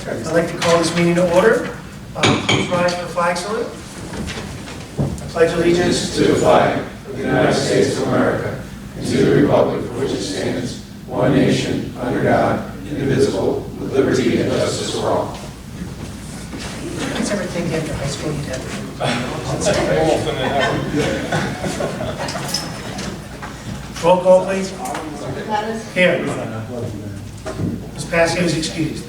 I'd like to call this meeting to order. Please rise for flag salute. I pledge allegiance To the flag of the United States of America and to the republic for which it stands, one nation, under God, indivisible, with liberty and justice for all. What's everything after high school you did? Roll call, please. Pettis. Here. Ms. Pasco is excused.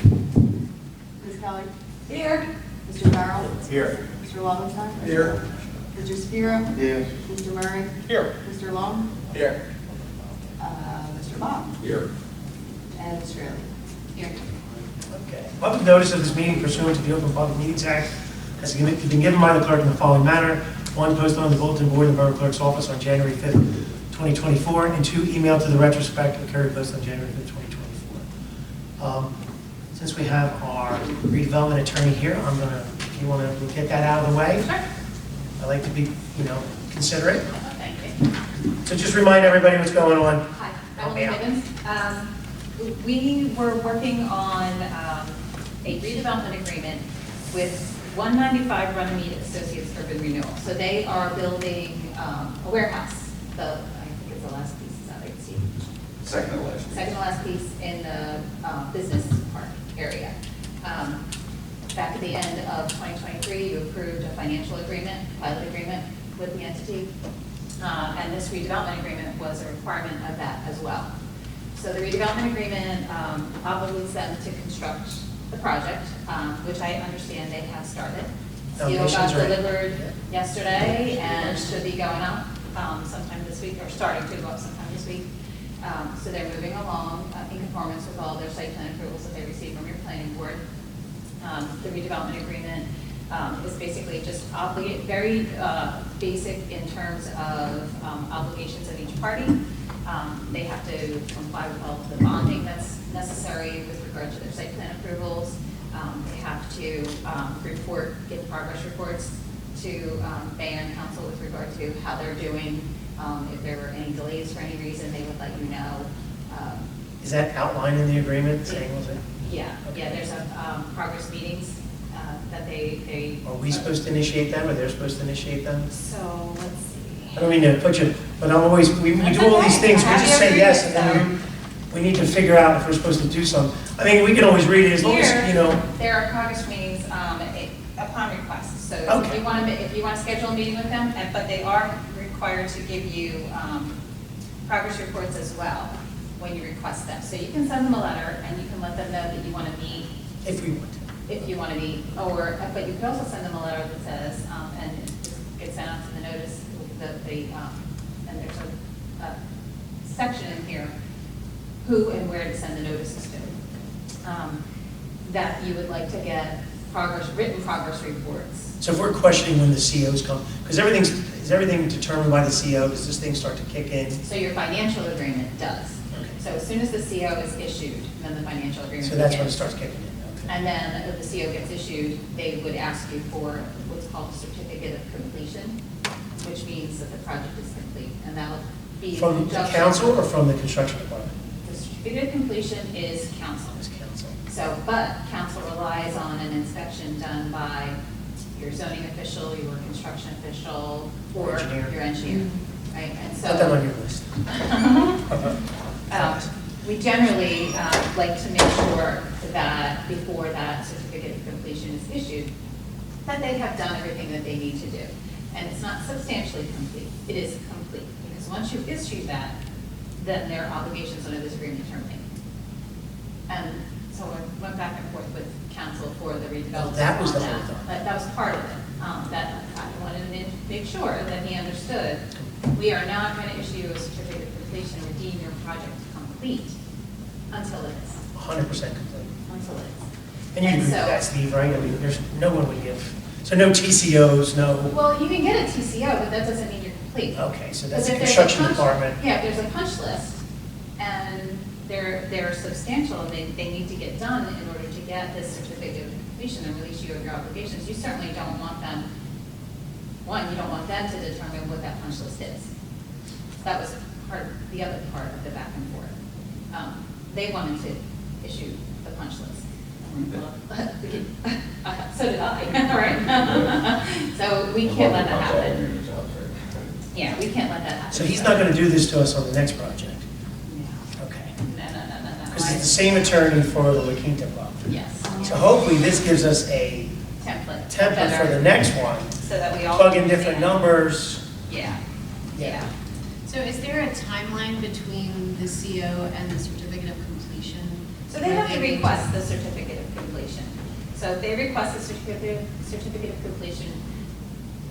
Ms. Kelly. Here. Mr. Farrell. Here. Mr. Lovenstein. Here. Mr. Spiro. Here. Mr. Murray. Here. Mr. Long. Here. Mr. Bob. Here. And Mr. Riley. Here. Okay. Public notice of this meeting pursuant to the Open Public Meetings Act has been given by the clerk in the following manner. One, posted on the bulletin board in the Borough Clerk's office on January 5th, 2024, and two, emailed to the retrospect and carried post on January 5th, 2024. Since we have our redevelopment attorney here, I'm going to, if you want to get that out of the way. Sure. I like to be, considerate. Thank you. So just remind everybody what's going on. Hi, Help me Emily out. Gibbons. We were working on a redevelopment agreement with 195 Runnemede Associates Urban Renewal. So they are building a warehouse. I think it's the last piece, is that right, Steve? Second to last. Second to last piece in the business park area. Back at the end of 2023, you approved a financial agreement, pilot agreement with the entity. And this redevelopment agreement was a requirement of that as well. So the redevelopment agreement obligates them to construct the project, which I understand they have started. Steel got Foundations are- delivered yesterday and should be going up sometime this week, or starting to go up sometime this week. So they're moving along in conformance with all their site plan approvals that they received from your planning board. The redevelopment agreement is basically just very basic in terms of obligations of each party. They have to comply with all of the bonding that's necessary with regard to their site plan approvals. They have to give progress reports to mayor and council with regard to how they're doing. If there were any delays for any reason, they would let you know. Is that outlined in the agreement, saying was it? Yeah, there's a progress meetings that they. Are we supposed to initiate them, or they're supposed to initiate them? So, let's see. I don't mean to put you, but I'm always, we That's do all these okay. things, we I just have say your yes, and agreement, then we need to figure out if we're supposed to do something. I mean, we can always read it as long as, Here, there are progress meetings upon request. So Okay. if you want to schedule a meeting with them, but they are required to give you progress reports as well when you request them. So you can send them a letter and you can let them know that you want to meet if we want to. if you want to meet, but you can also send them a letter that says, and it just gets sent out to the notice, and there's a section in here, who and where to send the notices to. That you would like to get written progress reports. So if we're questioning when the COs come, because is everything determined by the CO, does this thing start to kick in? So your financial agreement does. Okay. So as soon as the CO is issued, then the financial agreement So that's when it begins. starts kicking in, okay. And then if the CO gets issued, they would ask you for what's called a certificate of completion, which means that the project is complete. And that'll be in From the conjunction- council or from the construction department? The certificate of completion is council. It's council. So, but council relies on an inspection done by your zoning official, your construction official, or Engineer. your engineer, right? And so. Put that on your list. We generally like to make sure that before that certificate of completion is issued, that they have done everything that they need to do. And it's not substantially complete, it is complete. Because once you issue that, then their obligations under this agreement terminate. And so I went back and forth with council for the redevelopment. That was the on whole that. thing. That was part of it. That I wanted to make sure that he understood. We are not going to issue a certificate of completion or deem your project complete until it is. 100% complete. Until it is. And you agree with so- that, Steve, right? I mean, there's, no one would give, so no TCOs, no, Well, you can get a TCO, but that doesn't mean you're complete. okay, so that's Because the if there's a construction punch- department. Yeah, if there's a punch list, and they're substantial, and they need to get done in order to get this certificate of completion and release you of your obligations, you certainly don't want them, you don't want them to determine what that punch list is. That was the other part of the back and forth. They wanted to issue the punch list. So did I, right? So we can't let that happen. Yeah, we can't let that happen. So he's not going to do this to us on the next project? No, Okay. no. Because it's the same attorney for the La Quinta property. Yes. So hopefully this gives us a Template. template for the next one. So that we all. Plug in different understand. numbers. Yeah, yeah. So is there a timeline between the CO and the certificate of completion? So they have to request the certificate of completion. So if they request a certificate of completion,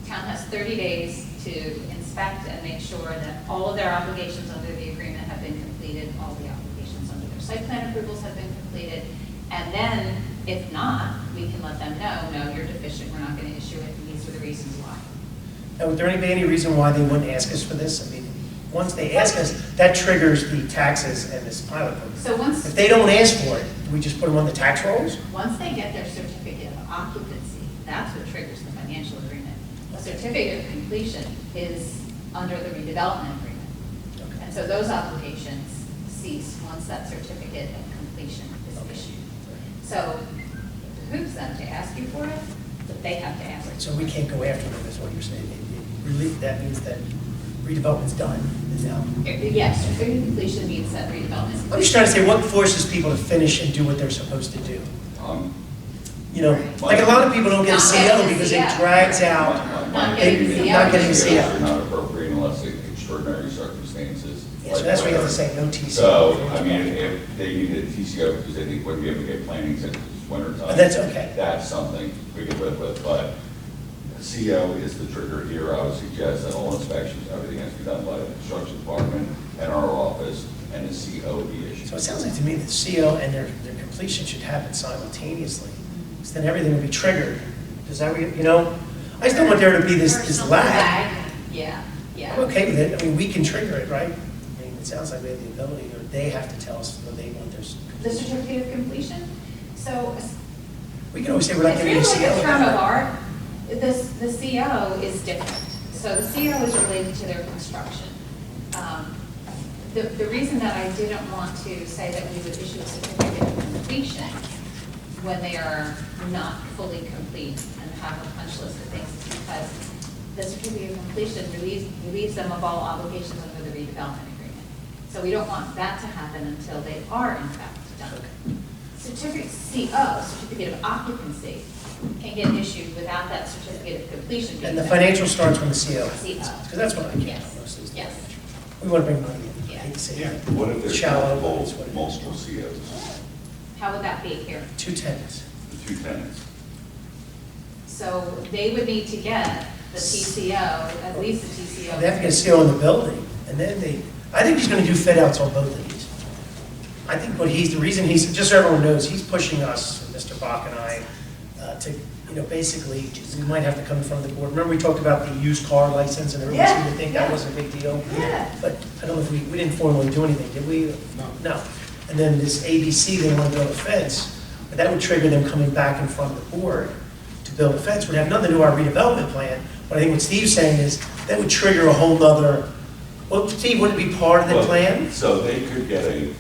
town has 30 days to inspect and make sure that all of their obligations under the agreement have been completed, all the obligations under their site plan approvals have been completed. And then, if not, we can let them know, no, you're deficient, we're not going to issue it, and these are the reasons why. Now, would there be any reason why they wouldn't ask us for this? I mean, once they ask us, that triggers the taxes and this pilot program. So once. If they don't ask for it, we just put them on the tax rolls? Once they get their certificate of occupancy, that's what triggers the financial agreement. A certificate of completion is under the redevelopment agreement. Okay. And so those obligations cease once that certificate of completion is issued. So it behooves them to ask you for it, but they have to ask. Right, so we can't go after them, is what you're saying. That means that redevelopment's done, and now. Yes, certificate of completion means that redevelopment is. I'm just trying to say, what forces people to finish and do what they're supposed to do? You know, like a lot of people don't get a CO because it drags out. Not getting the CO. Not getting the CO. Are not appropriate unless extraordinary circumstances. Yeah, so that's what you have to say, no TCO. So, I mean, if they needed TCO because they think wouldn't be able to get planning since it's winter time. That's okay. That's something we could live with, but CO is the trigger here. I would suggest that all inspections, everything has to be done by the construction department and our office, and the CO would be issued. So it sounds like to me that CO and their completion should happen simultaneously. So then everything will be triggered. Does that, you know, I just don't want there to be this lag. Yeah, yeah. I'm okay with it. I mean, we can trigger it, right? I mean, it sounds like we have the ability, or they have to tell us when they want their. The certificate of completion, so We can always say we're not it's giving you a really like a term of CO. art. The CO is different. So the CO is related to their construction. The reason that I didn't want to say that we would issue a certificate of completion when they are not fully complete and have a punch list of things is because the certificate of completion relieves them of all obligations under the redevelopment agreement. So we don't want that to happen until they are in fact done. Certificate certificate of occupancy, can get issued without that certificate of completion being And the done. financial starts when the CO. CO. Because that's what I care Yes. about most is the Yes. financial. We want to bring money in. I Yeah. hate to say Yeah, it. what if there's Shallow, but it's what it is. multiple COs, How would that be here? 2 tenants. the two tenants? So they would need to get the TCO, at least the TCO. They have to get a CO in the building, and then I think he's going to do fit outs on both of these. I think the reason just so everyone knows, he's pushing us, Mr. Bach and I, to, you know, basically, we might have to come in front of the board. Remember we talked about the used car license, and everyone seemed to think that wasn't a big deal? Yeah. But I don't know if we didn't formally do anything, did we? No. And then this ABC, they want to build a fence, but that would trigger them coming back in front of the board to build a fence. Would have nothing to do with our redevelopment plan, but I think what Steve's saying is, that would trigger a whole nother, well, Steve, wouldn't it be part of the Well, plan? So they could get this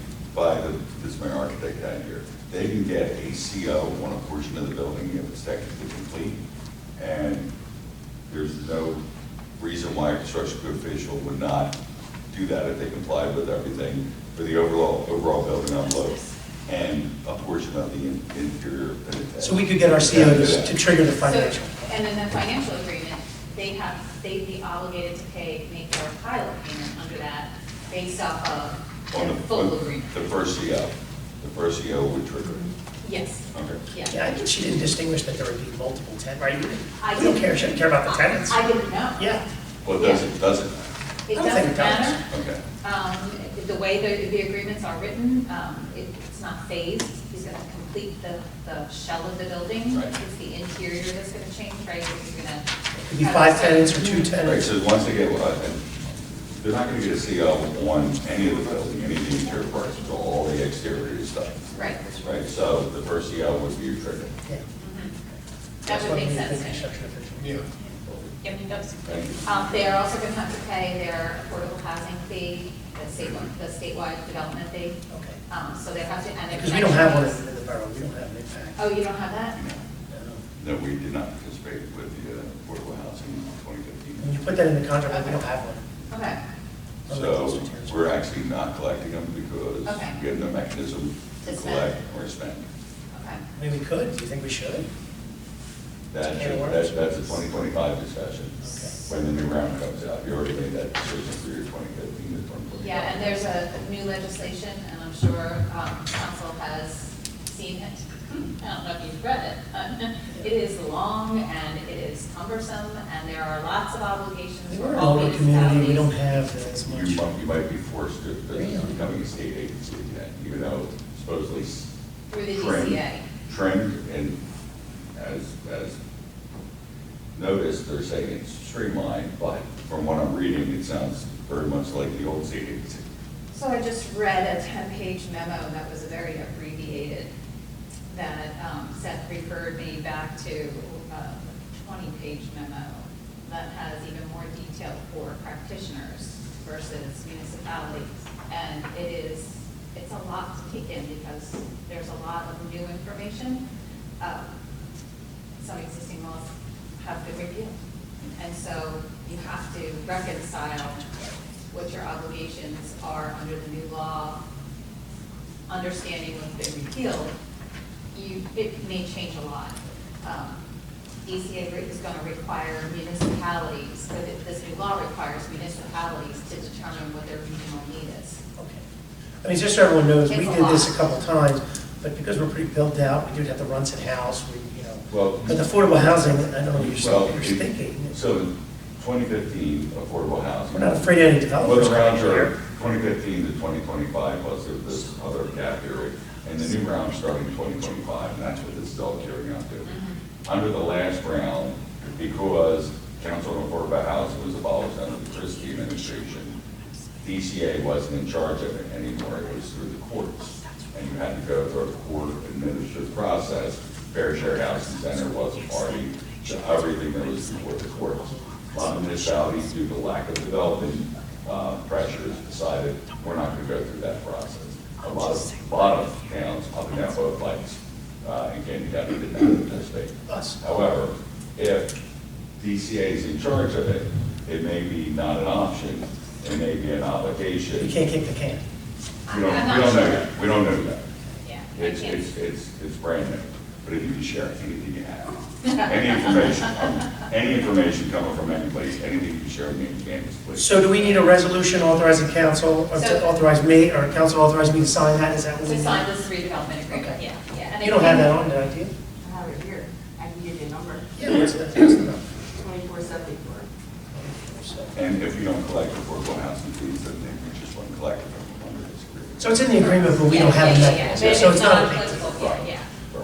is my architect down here, they can get a CO on a portion of the building if it's technically complete, and there's no reason why a construction official would not do that if they complied with everything for the overall building envelope and a portion of the interior. So we could get our CO to trigger the financial. So, and in the financial agreement, they'd be obligated to make their pilot payment under that based off of On the the, full on agreement. the first CO would trigger it. Yes, Okay. yeah. Yeah, I think she didn't distinguish that there would be multiple tenants, right? I We don't didn't- care, she didn't care about the tenants. I didn't know. Yeah, Well, doesn't matter. It I don't think doesn't it does. matter. Okay. The way the agreements are written, it's not phased. He's going to complete the shell of the building. Right. It's the interior that's going to change, right? You're going to. it could be 5 tenants or 2 Right, tenants. so once they get, they're not going to get a CO on any of the building, any of the interior parts, until all the exterior stuff. Right. Right, so the first CO would be your trigger. Yeah. That That's would what make we need sense the to me. construction official. Yep, it does. Thank you. They are also going to have to pay their affordable housing fee, the statewide development fee. Okay. So they have to, and. Because we don't have one in the Borough, we don't have an impact. Oh, you don't have that? No. No, we did not participate with the affordable housing in When 2015. you put that in the contract, we don't have one. Okay. So we're actually not collecting them because Okay. we have no mechanism to To spend. collect or spend. Okay. I mean, we could, do you think we should? That's Can it work? that's a 2025 discussion, Okay. when the new round comes out. You already made that decision for your 2015 to 2025. Yeah, and there's a new legislation, and I'm sure council has seen it. I don't know if you've read it. It is long and it is cumbersome, and there are lots of obligations We're for an all older community, we municipalities. don't have as much. You might be forced to, because it's Really? becoming a state agency again, even though supposedly Through the trimmed- DCA. Trimmed, and as noticed, they're saying it's streamlined, but from what I'm reading, it sounds very much like the old state agency. So I just read a 10-page memo that was very abbreviated, that Seth referred me back to a 20-page memo that has even more detail for practitioners versus municipalities. And it's a lot to take in because there's a lot of new information. Some existing laws have been repealed. And so you have to reconcile what your obligations are under the new law, understanding what's been repealed. It may change a lot. DCA is going to require municipalities, or this new law requires municipalities to determine what their regional need is. Okay. I mean, just so everyone knows, we It's a did this lot. a couple times, but because we're pretty built out, we do have the Runnemede house, Well, but the affordable housing, I don't know what well, you're thinking. so in 2015, affordable housing. We're not afraid of any developers Well, the rounds coming are here. 2015 to 2025 plus this other gap period, and the new round starting 2025, and that's what this is all gearing up to. Under the last round, because Council on Affordable Housing was abolished under the Christie administration, DCA wasn't in charge of it anymore, it was through the courts. And you had to go through a court administrative process. Fair Share Housing Center was a party to everything that was before the courts. A lot of municipalities, due to lack of development pressures, decided we're not going to go through that process. A lot of towns up and down both lakes in Candy County did not participate. Us. However, if DCA is in charge of it, it may be not an option, it may be an obligation. You can't kick the can. We don't I'm not know sure. that. We don't know that. Yeah, I It's can't. brand new, but if you can share anything you have, any information coming from any place, anything you can share with me, you can, please. So do we need a resolution authorizing council, or to So- authorize me, or council authorize me to sign that? Is that what we To need? sign this redevelopment agreement, Okay. yeah. And You don't it- have that on there, do you? I have it here. I can give you a number, Yeah, what's the number? 2474. And if we don't collect affordable housing fees, then we just won't collect it from under this agreement. So it's in the agreement, but we don't have a mechanism, But so it's not a big applicable, deal. yeah.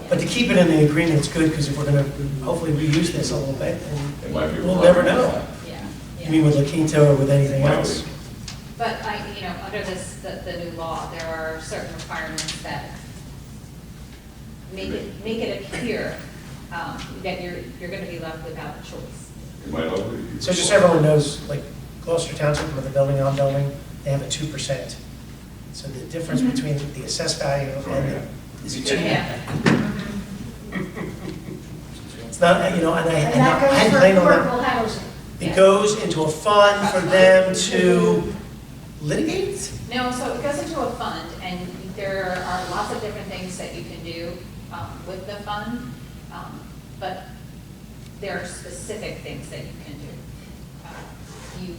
But to keep it in the agreement is good, because if we're gonna hopefully reuse this a little bit, It might be. and we'll never know. Yeah. I mean, with La Quinta or with anything Might else. be. But under the new law, there are certain requirements that make it appear that you're going to be left without a choice. It might also be. So just so everyone knows, like Gloucester Township, with the building I'm building, they have a 2%. So the difference between the assessed value and the, is a 2. Yeah. It's not, and I And that hadn't goes for planned on that. affordable housing. It goes into a fund for them to litigate? No, so it goes into a fund, and there are lots of different things that you can do with the fund, but there are specific things that you can do. You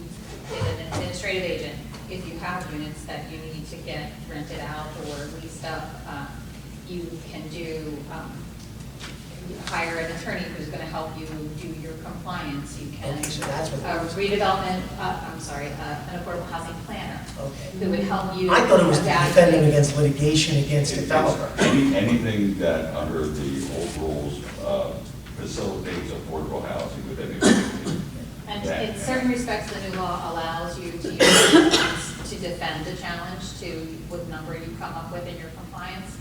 did an administrative agent. If you have units that you need to get rented out or leased up, you can do, hire an attorney who's going to help you do your compliance. You can Okay, so that's what it was. redevelopment, an affordable housing planner Okay. who would help you. I thought it was defending evaluate. against litigation against developers. Anything that under the old rules facilitates affordable housing within the community. And Yeah. in certain respects, the new law allows you to use funds to defend a challenge to what number you come up with in your compliance,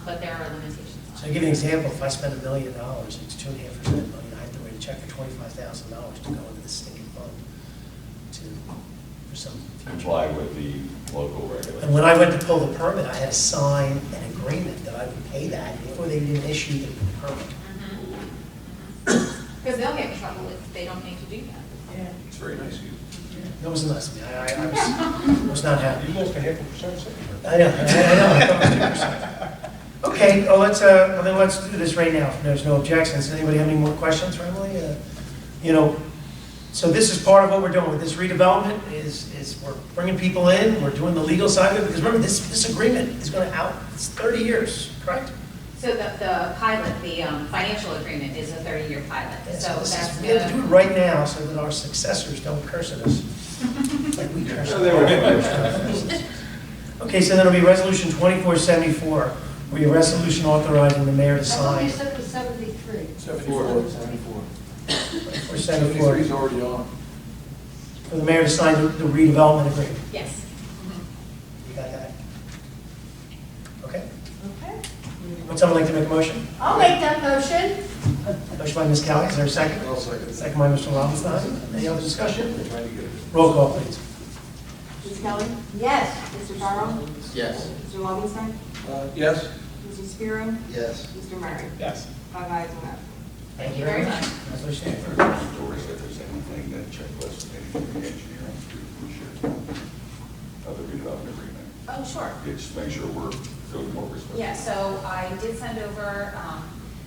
but there are limitations So on to give you an example, if I spend $1 million, it's 2.5% million, I have to write a check for $25,000 to go into this stinking fund for some future. Comply with the local regulations. And when I went to pull the permit, I had to sign an agreement that I would pay that before they even issue the permit. Because they'll get in trouble if they don't need to do that. Yeah. It's very nice of you. That wasn't nice of me. I was not happy. You lost a 0.5% I know. I thought it was 2%. Okay, well, let's do this right now. If there's no objections. Does anybody have any more questions for Emily? So this is part of what we're doing with this redevelopment is we're bringing people in, we're doing the legal side of it, because remember, this agreement is going to it's 30 years, correct? So the pilot, the financial agreement is a 30-year pilot. Yeah, So this that's we have to do it right now so that our successors don't curse at us like we curse at them. Okay, so then it'll be resolution 2474, where your resolution authorizing the mayor to sign. I thought you said it was 73. 74. 74 73 is already on. for the mayor to sign the redevelopment agreement. Yes. You got that? Okay. Okay. Would someone like to make a motion? I'll make that motion. Motion by Ms. Kelly, is there a second? I'll second. Second by Mr. Lobenstein. Any other discussion? Trying to get it. Roll call, please. Ms. Kelly? Yes. Mr. Burrow? Yes. Mr. Lobenstein? Yes. Mr. Spiro? Yes. Mr. Murray? Yes. 5 ayes and absent. Thank you very much. Resolution. Doris, if there's anything that checklist, anything the engineer has to do, we should, of the redevelopment agreement. Oh, sure. Yeah, just make sure we're doing what we're supposed to. Yeah, so I did send over,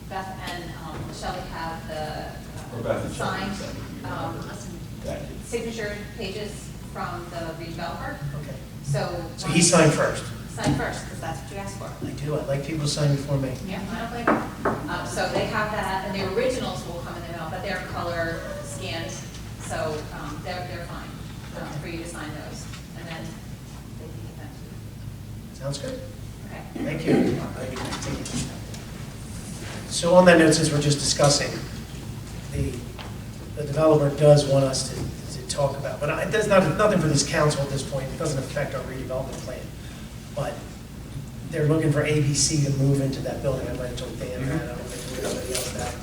Beth and Shelley have the Or Beth and Shelley signed sent it. Thank you. signature pages from the redeveloper. Okay. So He signed first. sign first, because that's what you asked for. I do, I like people to sign before me. Yeah, I don't blame you. So they have that, and the originals will come in the mail, but they're color scanned, so they're fine for you to sign those, and then they can get that to Sounds good. you. Okay. Thank you. So on that note, since we're just discussing, the developer does want us to talk about, but it does nothing for this council at this point. It doesn't affect our redevelopment plan. But they're looking for ABC to move into that building. I might have told Dan that, I don't think anybody else that.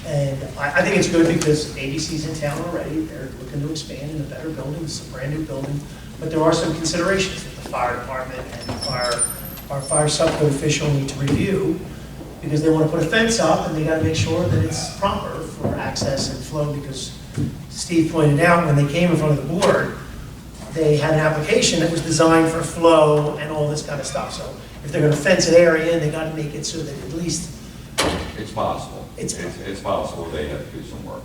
And I think it's good because ABC's in town already. They're looking to expand in a better building. This is a brand new building. But there are some considerations that the fire department and our fire subcode official need to review, because they want to put a fence up and they got to make sure that it's proper for access and flow, because Steve pointed out when they came in front of the board, they had an application that was designed for flow and all this kind of stuff. So if they're going to fence an area in, they got to make it so that at least, It's possible. It's- It's possible they have to do some work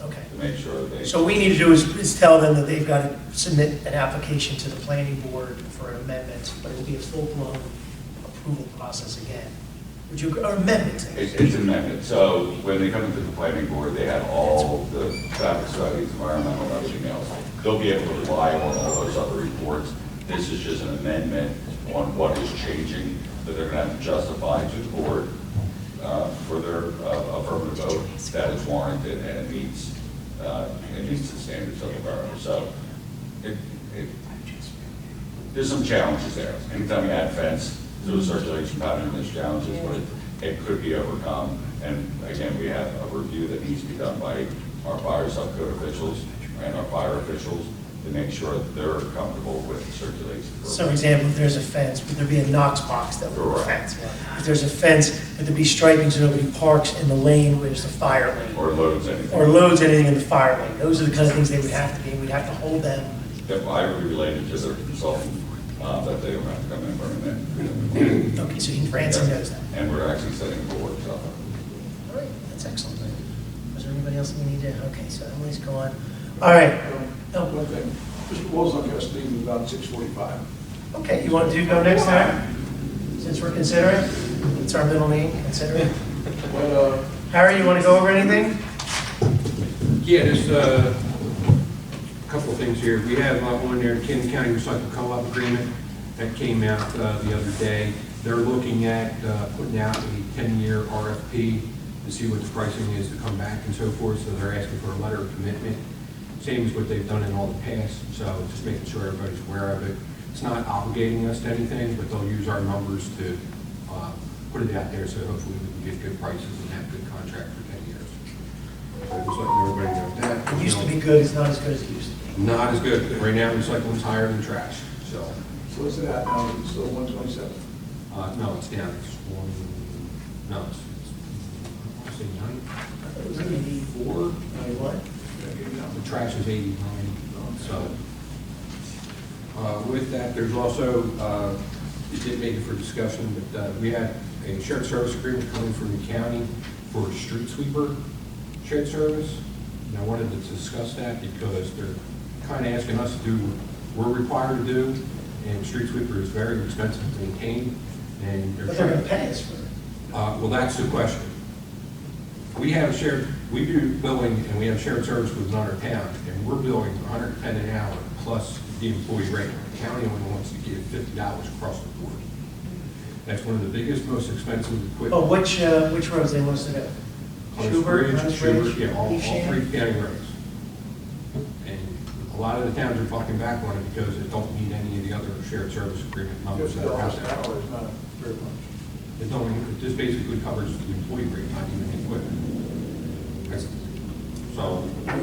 okay. to make sure that they. So what we need to do is tell them that they've got to submit an application to the planning board for an amendment, but it'll be a full-blown approval process again. Would you, or amendment? It's an amendment. So when they come into the planning board, they have all the traffic studies, environmental, and everything else. They'll be able to rely on all those other reports. This is just an amendment on what is changing that they're going to have to justify to the board for their affirmative vote that is warranted and it meets the standards of the borough. So there's some challenges there. Anytime you add fence to a circulation pattern, there's challenges, but it could be overcome. And again, we have a review that needs to be done by our fire subcode officials and our fire officials to make sure that they're comfortable with the circulation. So for example, if there's a fence, would there be a Knox box that would Correct. fence? If there's a fence, would there be striping so nobody parks in the lane where there's a fire lane? Or loads anything. Or loads anything in the fire lane? Those are the kind of things they would have to be, we'd have to hold them. That I would be related to their consultant, that they don't have to come in for an amendment. Okay, so Ransom knows that. And we're actually setting the workshop up. All right, that's excellent. Is there anybody else we need to, okay, so Emily's gone. All right. One thing, Mr. Wolzak has to leave about 6:45. Okay, you want to go next time? Since we're considering, it's our middle name, considering. But, Harry, you want to go over anything? Yeah, there's a couple of things here. We have on there, Camden County Recycle Co-op Agreement that came out the other day. They're looking at putting out a 10-year RFP to see what the pricing is to come back and so forth, so they're asking for a letter of commitment, same as what they've done in all the past, so just making sure everybody's aware of it. It's not obligating us to anything, but they'll use our numbers to put it out there, so hopefully we can get good prices and have a good contract for 10 years. So just letting everybody know that. It used to be good, it's not as good as it used to be. Not as good. Right now, recycling's higher than trash, so. so what's it at now? It's still 127? No, it's down, it's one, no, it's, I say 9, It was 84. What? the trash is 89, so. With that, there's also, it did make it for discussion, but we had a shared service agreement coming from the county for a street sweeper shared service. And I wanted to discuss that because they're kind of asking us to do what we're required to do, and street sweeper is very expensive to maintain, and But they're going to pay us for it. well, that's the question. We have shared, we do billing and we have shared service with another town, and we're billing $110 an hour plus the employee rate. The county only wants to give $50 across the board. That's one of the biggest, most expensive equipment. Oh, which roads they want us to go? Schubert, Schubert, yeah, all Evesham? 3 county roads. And a lot of the towns are talking back on it because it don't meet any of the other shared service agreement numbers $50 that are out an there. hour is not very much. It just basically covers the employee rate, not even the equipment. So,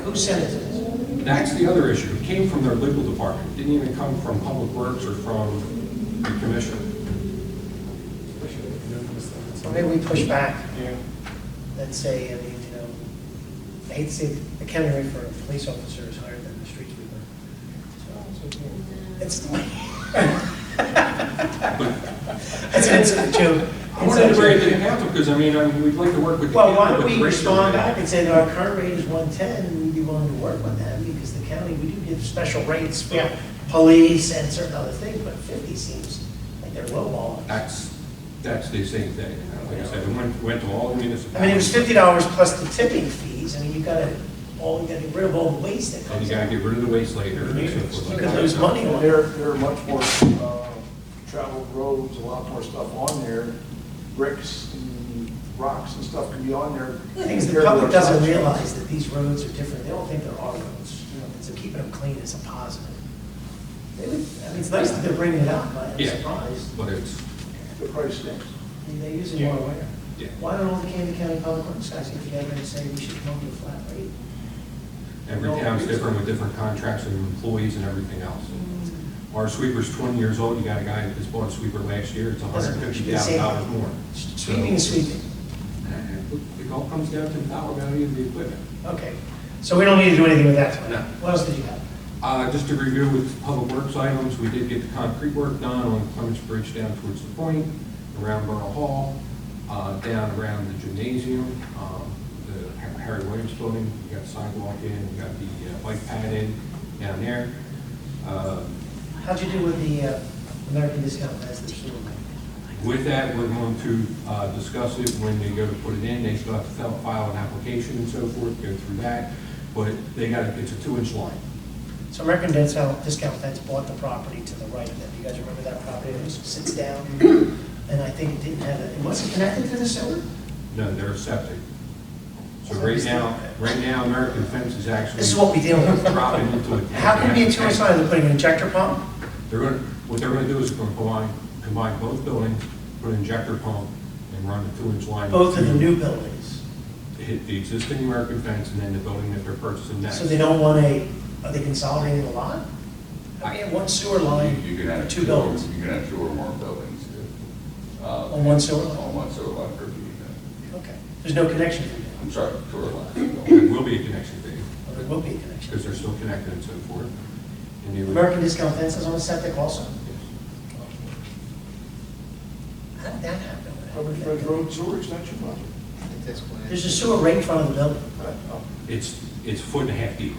Who sent it to us? that's the other issue. It came from their legal department. It didn't even come from Public Works or from the commission. So maybe we push back Yeah. and say, I mean, I hate to say the county rate for a police officer is higher than the street sweeper. So, it's a joke. I wanted to bring it to the council because, I mean, we'd like to work with the Well, why council. don't with we the rates respond that back and say that our current rate is 110, and we'd be willing to work with them, because the county, we do give special rates for police and certain other things, but 50 seems like they're lowballing. That's the same thing. Like I said, it went to all the municipalities. I mean, it was $50 plus the tipping fees. I mean, you gotta get rid of all the waste that And comes you gotta out. get rid of the waste later. and so You forth. could lose money on it. There are much more traveled roads, a lot more stuff on there. Bricks and rocks and stuff can be on there. The thing is, the public doesn't realize that these roads are different. They don't think they're our roads. And so keeping them clean is a positive. I mean, it's nice that they're bringing it up, but I'm Yeah. surprised. But it's, The price stinks. They use it more aware. yeah. Why don't all the Camden County Public Works guys get together and say we should come up with a flat rate? Every town's different with different contracts and employees and everything else. Our sweeper's 20 years old. You got a guy that just bought a sweeper last year. It's $150,000 more. Sweeping is sweeping. And it all comes down to the dollar value of the equipment. Okay, so we don't need to do anything with that tonight. No. What else did you have? Just to review with Public Works items, we did get the concrete work done on Clements Bridge down towards the point, around Borough Hall, down around the gymnasium, the Harry Williams building. We got sidewalk in, we got the bike pad in down there. How'd you do with the American discount as the sewer rate? With that, we're going to discuss it when they go to put it in. They still have to file an application and so forth, go through that. But they got, it's a 2-inch line. So American discount fence bought the property to the right of them. You guys remember that property? It just sits down, and I think it didn't have, it wasn't connected to the sewer? No, they're septic. So right now, American Fence is actually. This is what we deal with. Dropping into it. How can it be a 2-inch line? They're putting an injector pump? What they're gonna do is combine both buildings, put an injector pump, and run the 2-inch line. Both of the new buildings. Hit the existing American Fence and then the building that they're purchasing next. So they don't want are they consolidating a lot? I mean, one sewer line You can for have 2 buildings. You can have 2 or more buildings. On one sewer line? On one sewer line per unit. Okay. There's no connection for you? I'm sorry, sewer line. There will be a connection fee, Or there will be a connection? because they're still connected and so forth. And they would- American discount fences on the septic also? How did that happen? Public Bridge Road sewer extension project. There's a sewer right in front of the building. It's a 1.5 feet deep.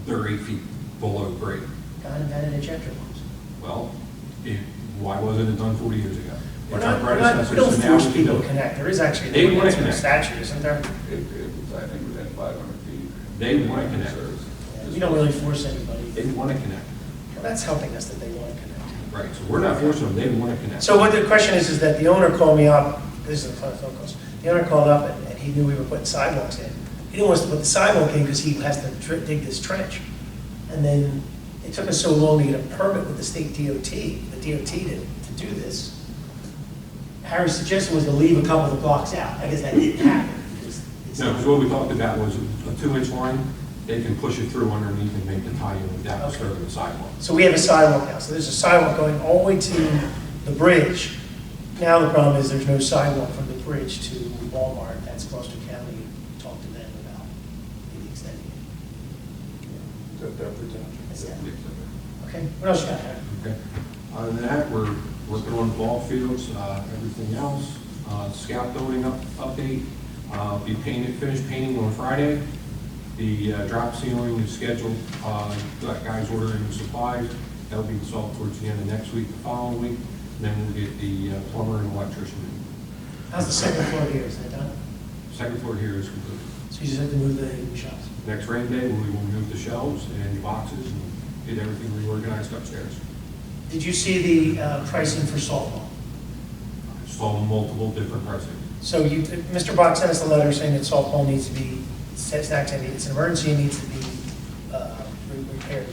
They're 8 feet below grade. God invented injector pumps. Well, why wasn't it done 40 years ago? We It's our don't predecessors, so now force we can people do to it. connect. There is actually They an wanna ordinance in the connect. statute, isn't there? It was, I think, within 500 feet. They want to connect. We don't really force anybody. They want to connect. Well, that's helping us that they want to connect. Right, so we're not forcing them, they want to connect. So what the question is that the owner called me up, this is a phone call. The owner called up and he knew we were putting sidewalks in. He didn't want us to put the sidewalk in because he has to dig this trench. And then it took us so long to get a permit with the state DOT, the DOT to do this. Harry's suggestion was to leave a couple of the blocks out. I guess that didn't happen. No, because what we talked about was a 2-inch line, they can push it through underneath and make the tie-in without disturbing the sidewalk. So we have a sidewalk now. So there's a sidewalk going all the way to the bridge. Now the problem is there's no sidewalk from the bridge to Walmart. That's Gloucester County. Talk to them about maybe extending it. That represents. That's that. Okay, what else you got, Harry? Okay. Other than that, we're working on the ball fields, everything else. Scout building update, be finished painting on Friday. The drop ceiling is scheduled, got guys ordering supplies. That'll be installed towards the end of next week, the following week. And then we'll get the plumber and electrician in. How's the second floor here? Is that done? Second floor here is complete. So you just have to move the shops. Next rain day, we will move the shelves and the boxes and get everything reorganized upstairs. Did you see the pricing for softball? Saw multiple different pricing. So Mr. Bach sent us a letter saying that softball needs to be, it's an emergency, it needs to be repaired.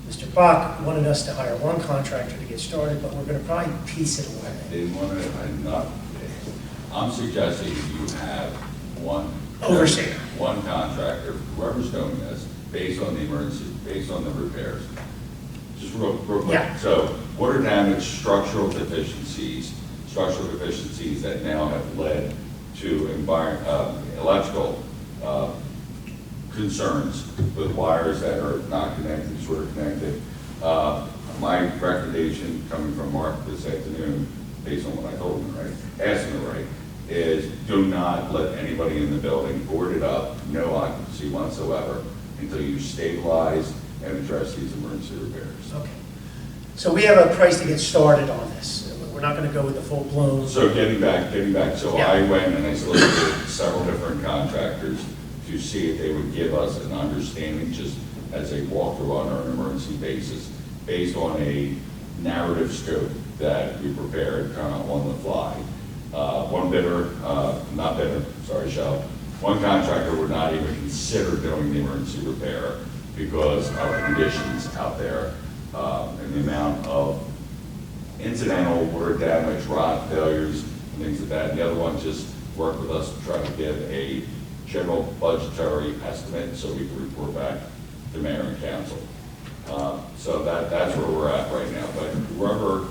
Mr. Bach wanted us to hire one contractor to get started, but we're going to probably piece it away. They want to, I'm suggesting you have one. Overseer. One contractor, whoever's doing this, based on the emergency, based on the repairs. Just real quick. Yeah. So water damage, structural deficiencies that now have led to electrical concerns with wires that are not connected, sort of connected. My recommendation coming from Mark this afternoon, based on what I told him, right, asked him to write, is do not let anybody in the building board it up, no occupancy whatsoever, until you stabilize and address these emergency repairs. Okay. So we have a price to get started on this. We're not going to go with the full-blown. So getting back, so Yeah. I went and I solicited several different contractors to see if they would give us an understanding, just as a walkthrough on an emergency basis, based on a narrative scope that we prepared kind of on the fly. One contractor would not even consider doing the emergency repair because of the conditions out there and the amount of incidental water damage, rot failures, and things like that. And the other one just worked with us to try to give a general budgetary estimate so we can report back to mayor and council. So that's where we're at right now. But whoever.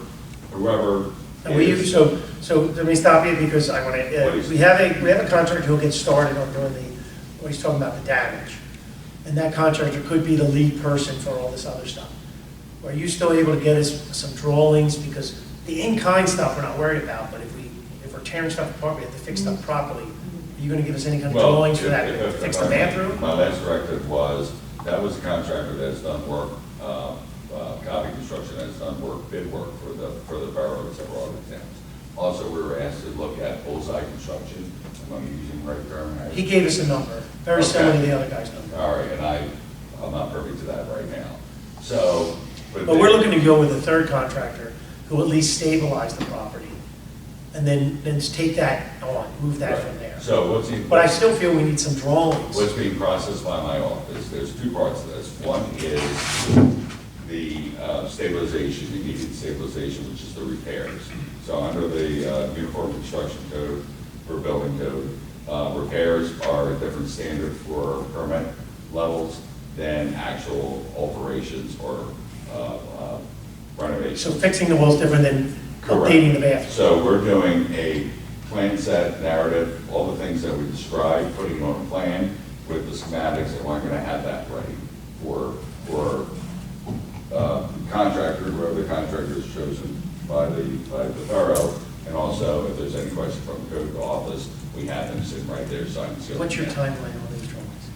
So let me stop you because I want to, Please. we have a contractor who'll get started on doing what he's talking about, the damage. And that contractor could be the lead person for all this other stuff. Are you still able to get us some drawings? Because the in-kind stuff we're not worried about, but if we're tearing stuff apart, we have to fix stuff properly. Are you going to give us any kind of drawings for that, to fix the bathroom? My last directive was, that was a contractor that's done work, Copy Construction has done work, bid work for the boroughs that were on the towns. Also, we were asked to look at bullseye construction. Am I using the right term? He gave us a number, very similar to the other guy's number. All right, and I'm not privy to that right now. So, But we're looking to go with a third contractor who at least stabilize the property and then take that on, move that from there. So But I still feel we need some drawings. what's being processed by my office, there's two parts to this. One is the stabilization, immediate stabilization, which is the repairs. So under the Uniform Construction Code for Building Code, repairs are a different standard for permit levels than actual alterations or renovations. So fixing the wall's different than Correct. updating the bathroom. So we're doing a plan set narrative, all the things that we described, putting on a plan with the schematics, and we're gonna have that ready for contractor, whoever the contractor is chosen by the borough. And also, if there's any question from the code office, we have them sitting right there, signing, sealing. What's your timeline on these drawings?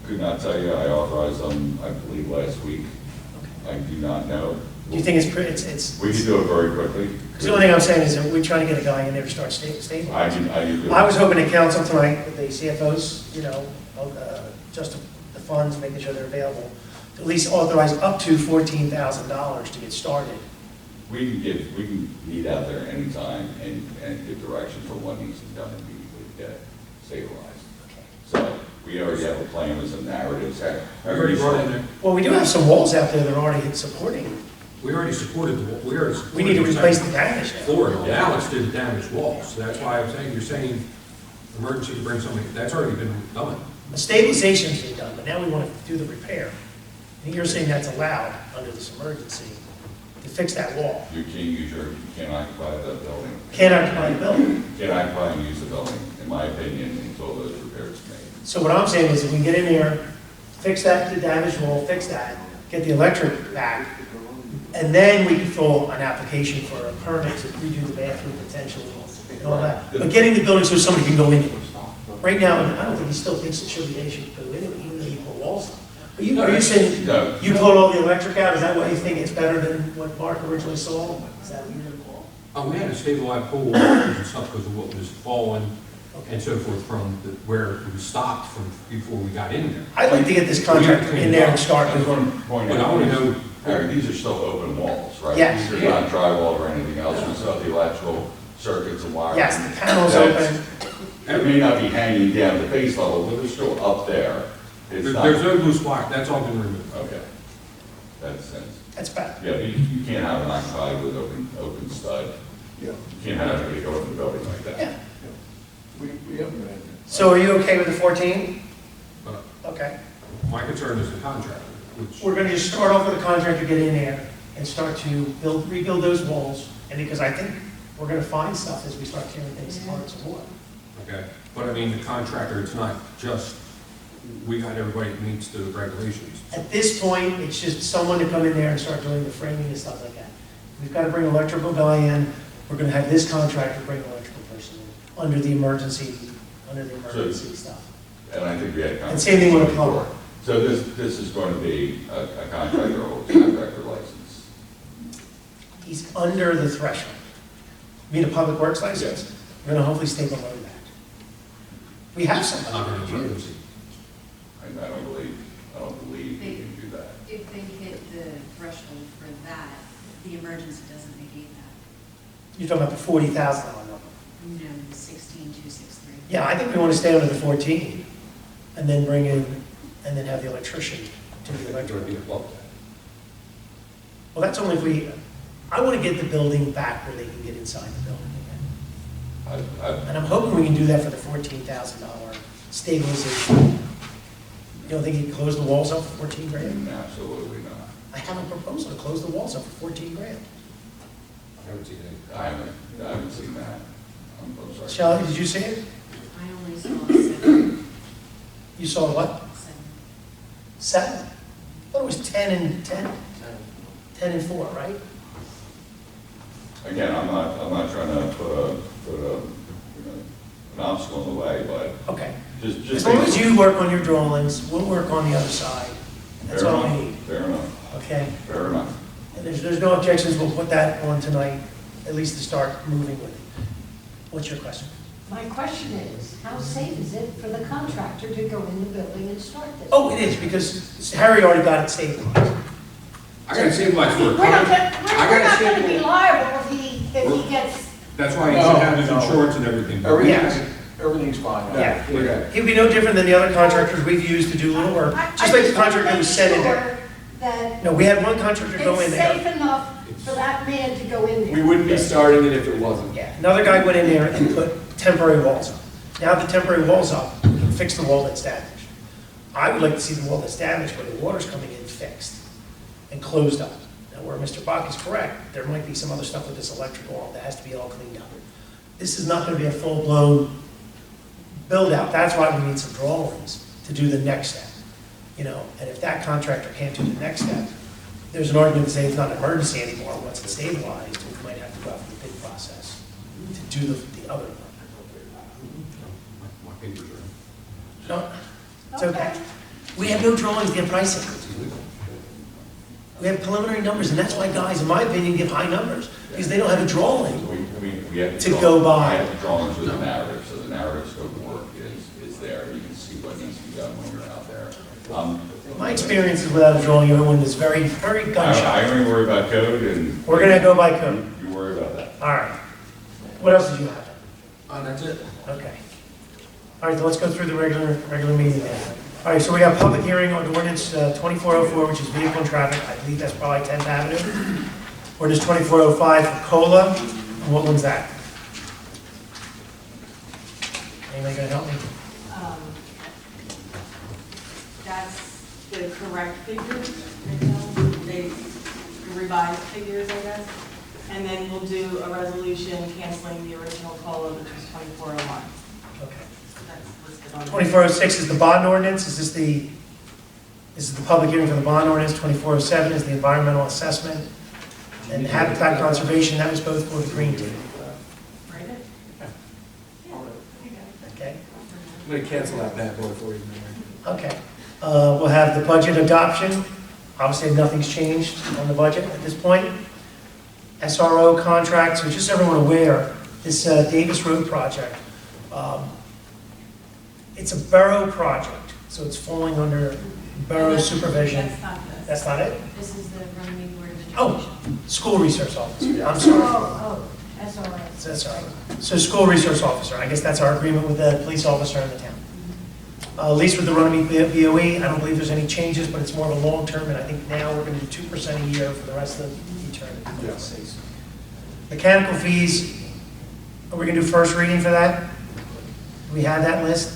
Could not tell you, I authorized them, I believe, last week. I do not know. Do you think it's? We can do it very quickly. Because the only thing I'm saying is that we're trying to get a guy in there to start stabilizing. I was hoping to council tonight with the CFOs, just the funds, making sure they're available, to at least authorize up to $14,000 to get started. We can meet out there anytime and give direction for what needs to be done immediately to get it stabilized. So we already have a plan with some narratives. We already brought in there. Well, we do have some walls out there that are already supporting. We already supported the wall. We need to replace the damage now. floor. Alex did the damaged walls. So that's why I'm saying, you're saying emergency to bring something, that's already been done. The stabilization's been done, but now we want to do the repair. And you're saying that's allowed under this emergency. to fix that wall. You can't occupy the building. Can't occupy the building. You can't occupy and use the building, in my opinion, until those repairs are made. So what I'm saying is if we can get in there, fix that, the damaged wall, fix that, get the electric back, and then we can fill an application for a permit to redo the bathroom potentially and all that. But getting the building so somebody can go in it. Right now, I don't think he still thinks it should be, they should go in it, even though you put walls up. Are you saying No. you pulled all the electric out? Is that why you think it's better than what Mark originally saw? Is that what you're gonna call? We had to stabilize pool and stuff because of what was falling and so forth from where it was stopped from before we got in there. I'd like to get this contractor in there and start. I just want to point But I want to out, know, Harry, these are still open walls, right? Yes. These are not drywall or anything else, we still have the electrical circuits and wires. Yes, the panel's That's- open. It may not be hanging down to base level, but they're still up there. It's not. there's no loose wire, that's all been removed. Okay. That's sense. That's better. Yeah, but you can't have an occupied with open stud. Yeah, You can't have anybody go in the building like that. Yeah. we haven't been in there. So are you okay with the 14? Uh, Okay. My concern is the contractor, which, We're gonna just start off with a contractor, get in there and start to rebuild those walls. And because I think we're gonna find stuff as we start tearing things apart some more. okay, but I mean, the contractor, it's not just, we got everybody that meets the regulations. At this point, it's just someone to come in there and start doing the framing and stuff like that. We've got to bring an electrical guy in. We're going to have this contractor bring an electrical person in under the emergency stuff. And I think we had. And same thing with a plumber. So this is going to be a contractor or contractor license. He's under the threshold. You mean a public works license? Yes. We're going to hopefully stay below that. We have Not somebody. an emergency. I don't believe we can do that. If they hit the threshold for that, the emergency doesn't negate that. You're talking about the 40,000 number. No, the 16,263. Yeah, I think we want to stay under the 14 and then bring in, and then have the electrician do the It's going electrical. to be above that. Well, that's only if we, I want to get the building back where they can get inside the building again. And I'm hoping we can do that for the $14,000 stabilization. You don't think you can close the walls up for 14 grand? Absolutely not. I have a proposal to close the walls up for 14 grand. I haven't seen it. I haven't seen that. I'm sorry. Shelley, did you see it? I only saw 7. You saw what? 7. 7? I thought it was 10 and 10. 10 and 4, right? Again, I'm not trying to put an obstacle in the way, but Okay. just. As long as you work on your drawings, we'll work on the other side. That's Fair all we enough, need, fair enough, okay? fair enough. And there's no objections, we'll put that on tonight, at least to start moving with it. What's your question? My question is, how safe is it for the contractor to go in the building and start this? Oh, it is, because Harry already got it stabilized. I got to stabilize for a We're not contract. gonna be liable if he gets, That's why he should have his insurance and everything. Everything's fine. Yeah. Okay. He'd be no different than the other contractors we've used to do little work, just like the contractor was sent in there. that No, we had one contractor go in it's there. safe enough for that man to go in there. We wouldn't be starting it if it wasn't. Yeah, another guy went in there and put temporary walls up. Now the temporary wall's up, we can fix the wall that's damaged. I would like to see the wall that's damaged where the water's coming in fixed and closed up. Now where Mr. Bach is correct, there might be some other stuff with this electrical that has to be all cleaned up. This is not gonna be a full-blown build-out. That's why we need some drawings to do the next step. You know, and if that contractor can't do the next step, there's an argument to say it's not an emergency anymore. Once it's stabilized, we might have to go out for the bid process to do the other one. My papers are. No, it's okay. We have no drawings, they have pricing. We have preliminary numbers, and that's why guys, in my opinion, give high numbers, because they don't have a drawing. We have To go by. We have the drawings with the narrative, so the narrative scope of work is there. You can see what needs to be done when you're out there. My experience is without a drawing, everyone is very, very gun I shy. only worry about code and. We're gonna go by code. You worry about that. All right. What else did you have? That's it. Okay. All right, so let's go through the regular meeting then. All right, so we got public hearing on ordinance 2404, which is vehicle and traffic. I believe that's probably 10th Avenue. Ordinance 2405 for COLA. And what one's that? Anybody gonna help me? That's the correct figure. They revised figures, I guess. And then we'll do a resolution canceling the original COLA, which was 2401. Okay. That's listed on. 2406 is the bond ordinance. This is the public hearing for the bond ordinance. 2407 is the environmental assessment. And habitat conservation, that was both for the green team. Right? Okay? I'm going to cancel that bad boy for you, Mayor. Okay. We'll have the budget adoption. Obviously, nothing's changed on the budget at this point. SRO contract, so just so everyone aware, this Davis Road project, it's a borough project, so it's falling under borough supervision. That's not this. That's not it? This is the Runnemede Board of Education. Oh, school resource officer. I'm sorry. Oh, SRO. That's all right. So school resource officer, I guess that's our agreement with the police officer in the town. Lease with the Runnemede BOE, I don't believe there's any changes, but it's more of a long term, and I think now we're going to do 2% a year for the rest of the eternity. Yes. Mechanical fees, are we going to do first reading for that? Do we have that list?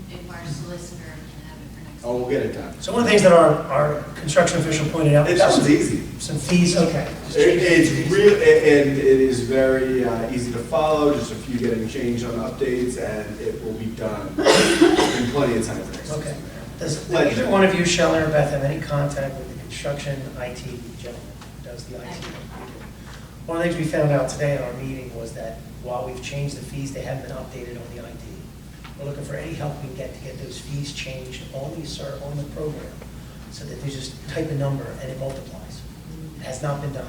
If our solicitor can have it for next. Oh, we'll get it done. So one of the things that our construction official pointed out was That was easy. some fees, okay. It's real, and it is very easy to follow, just a few getting changed on updates, and it will be done in plenty of time for next Okay. week. Does either one of you, Shelley or Beth, have any contact with the construction IT gentleman who does the IT? One of the things we found out today in our meeting was that while we've changed the fees, they haven't been updated on the IT. We're looking for any help we can get to get those fees changed on the program, so that they just type a number and it multiplies. It has not been done.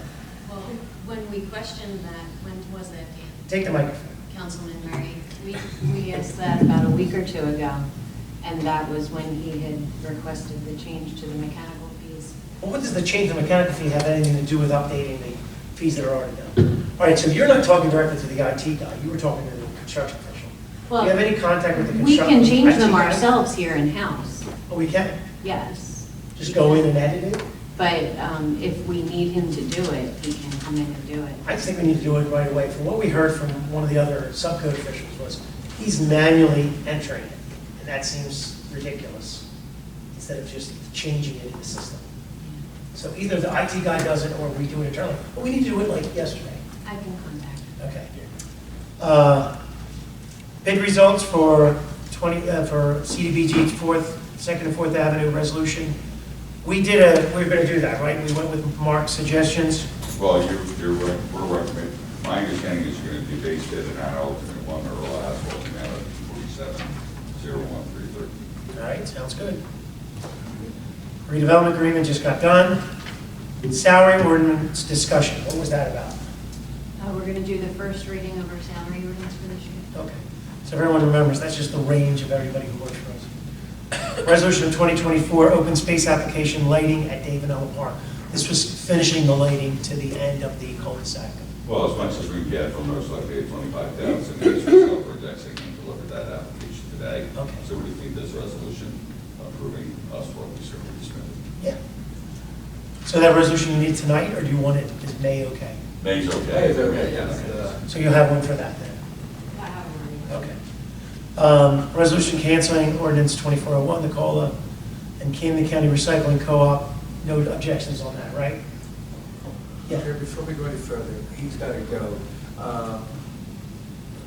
Well, when we questioned that, when was that, Dan? Take the microphone. Councilman Murray? We asked that about a week or two ago, and that was when he had requested the change to the mechanical fees. Well, what does the change in the mechanical fee have anything to do with updating the fees that are already done? All right, so you're not talking directly to the IT guy, you were talking to the construction official. Do you have any contact with the We construction? can change IT them guy? ourselves here in-house, Oh, we can? yes. Just go in and edit it? But if we need him to do it, he can come in and do it. I just think we need to do it right away. From what we heard from one of the other subcode officials was, he's manually entering it, and that seems ridiculous, instead of just changing it in the system. So either the IT guy does it, or we do it internally, but we need to do it like yesterday. I can contact him. Okay. Bid results for CDBG 2nd and 4th Avenue resolution. We're gonna do that, right? We went with Mark's suggestions. Well, we're recommending, my understanding is you're going to do base bid and not alternate one or last one, and out of 47,01330. All right, sounds good. Redevelopment agreement just got done. Salary ordinance discussion, what was that about? We're going to do the first reading of our salary ordinance for this year. Okay, so everyone remembers, that's just the range of everybody who works for us. Resolution of 2024, open space application lighting at Dave and Ella Park. This was finishing the lighting to the end of the cul-de-sac. Well, as much as we can get from most likely 25,000, we're actually going to look at that application today. Okay. So we think this resolution approving us what we certainly submitted. Yeah. So that resolution you need tonight, or do you want it, is May okay? May's okay. It's okay, yes. So you'll have one for that then? I have a reading. Okay. Resolution canceling ordinance 2401, the COLA, and Camden County Recycling Co-op, no objections on that, right? Yeah. Here, before we go any further, he's got to go.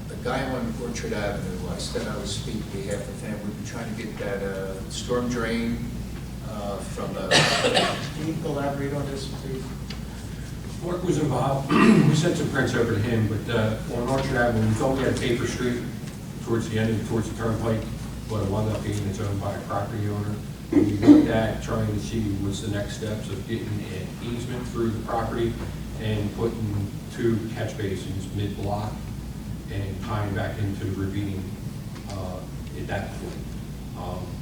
The guy on Orchard Avenue, I said I would speak on behalf of him. We've been trying to get that storm drain from the, can you elaborate on this, please? Mark was involved. We sent some prints over to him, but on Orchard Avenue, we thought we had a paper street towards the end, towards the turnpike, but it wound up being it's owned by a property owner. And we looked at trying to see what's the next steps of getting an easement through the property and putting 2 catch basins mid-block and tying back into the ravine at that point.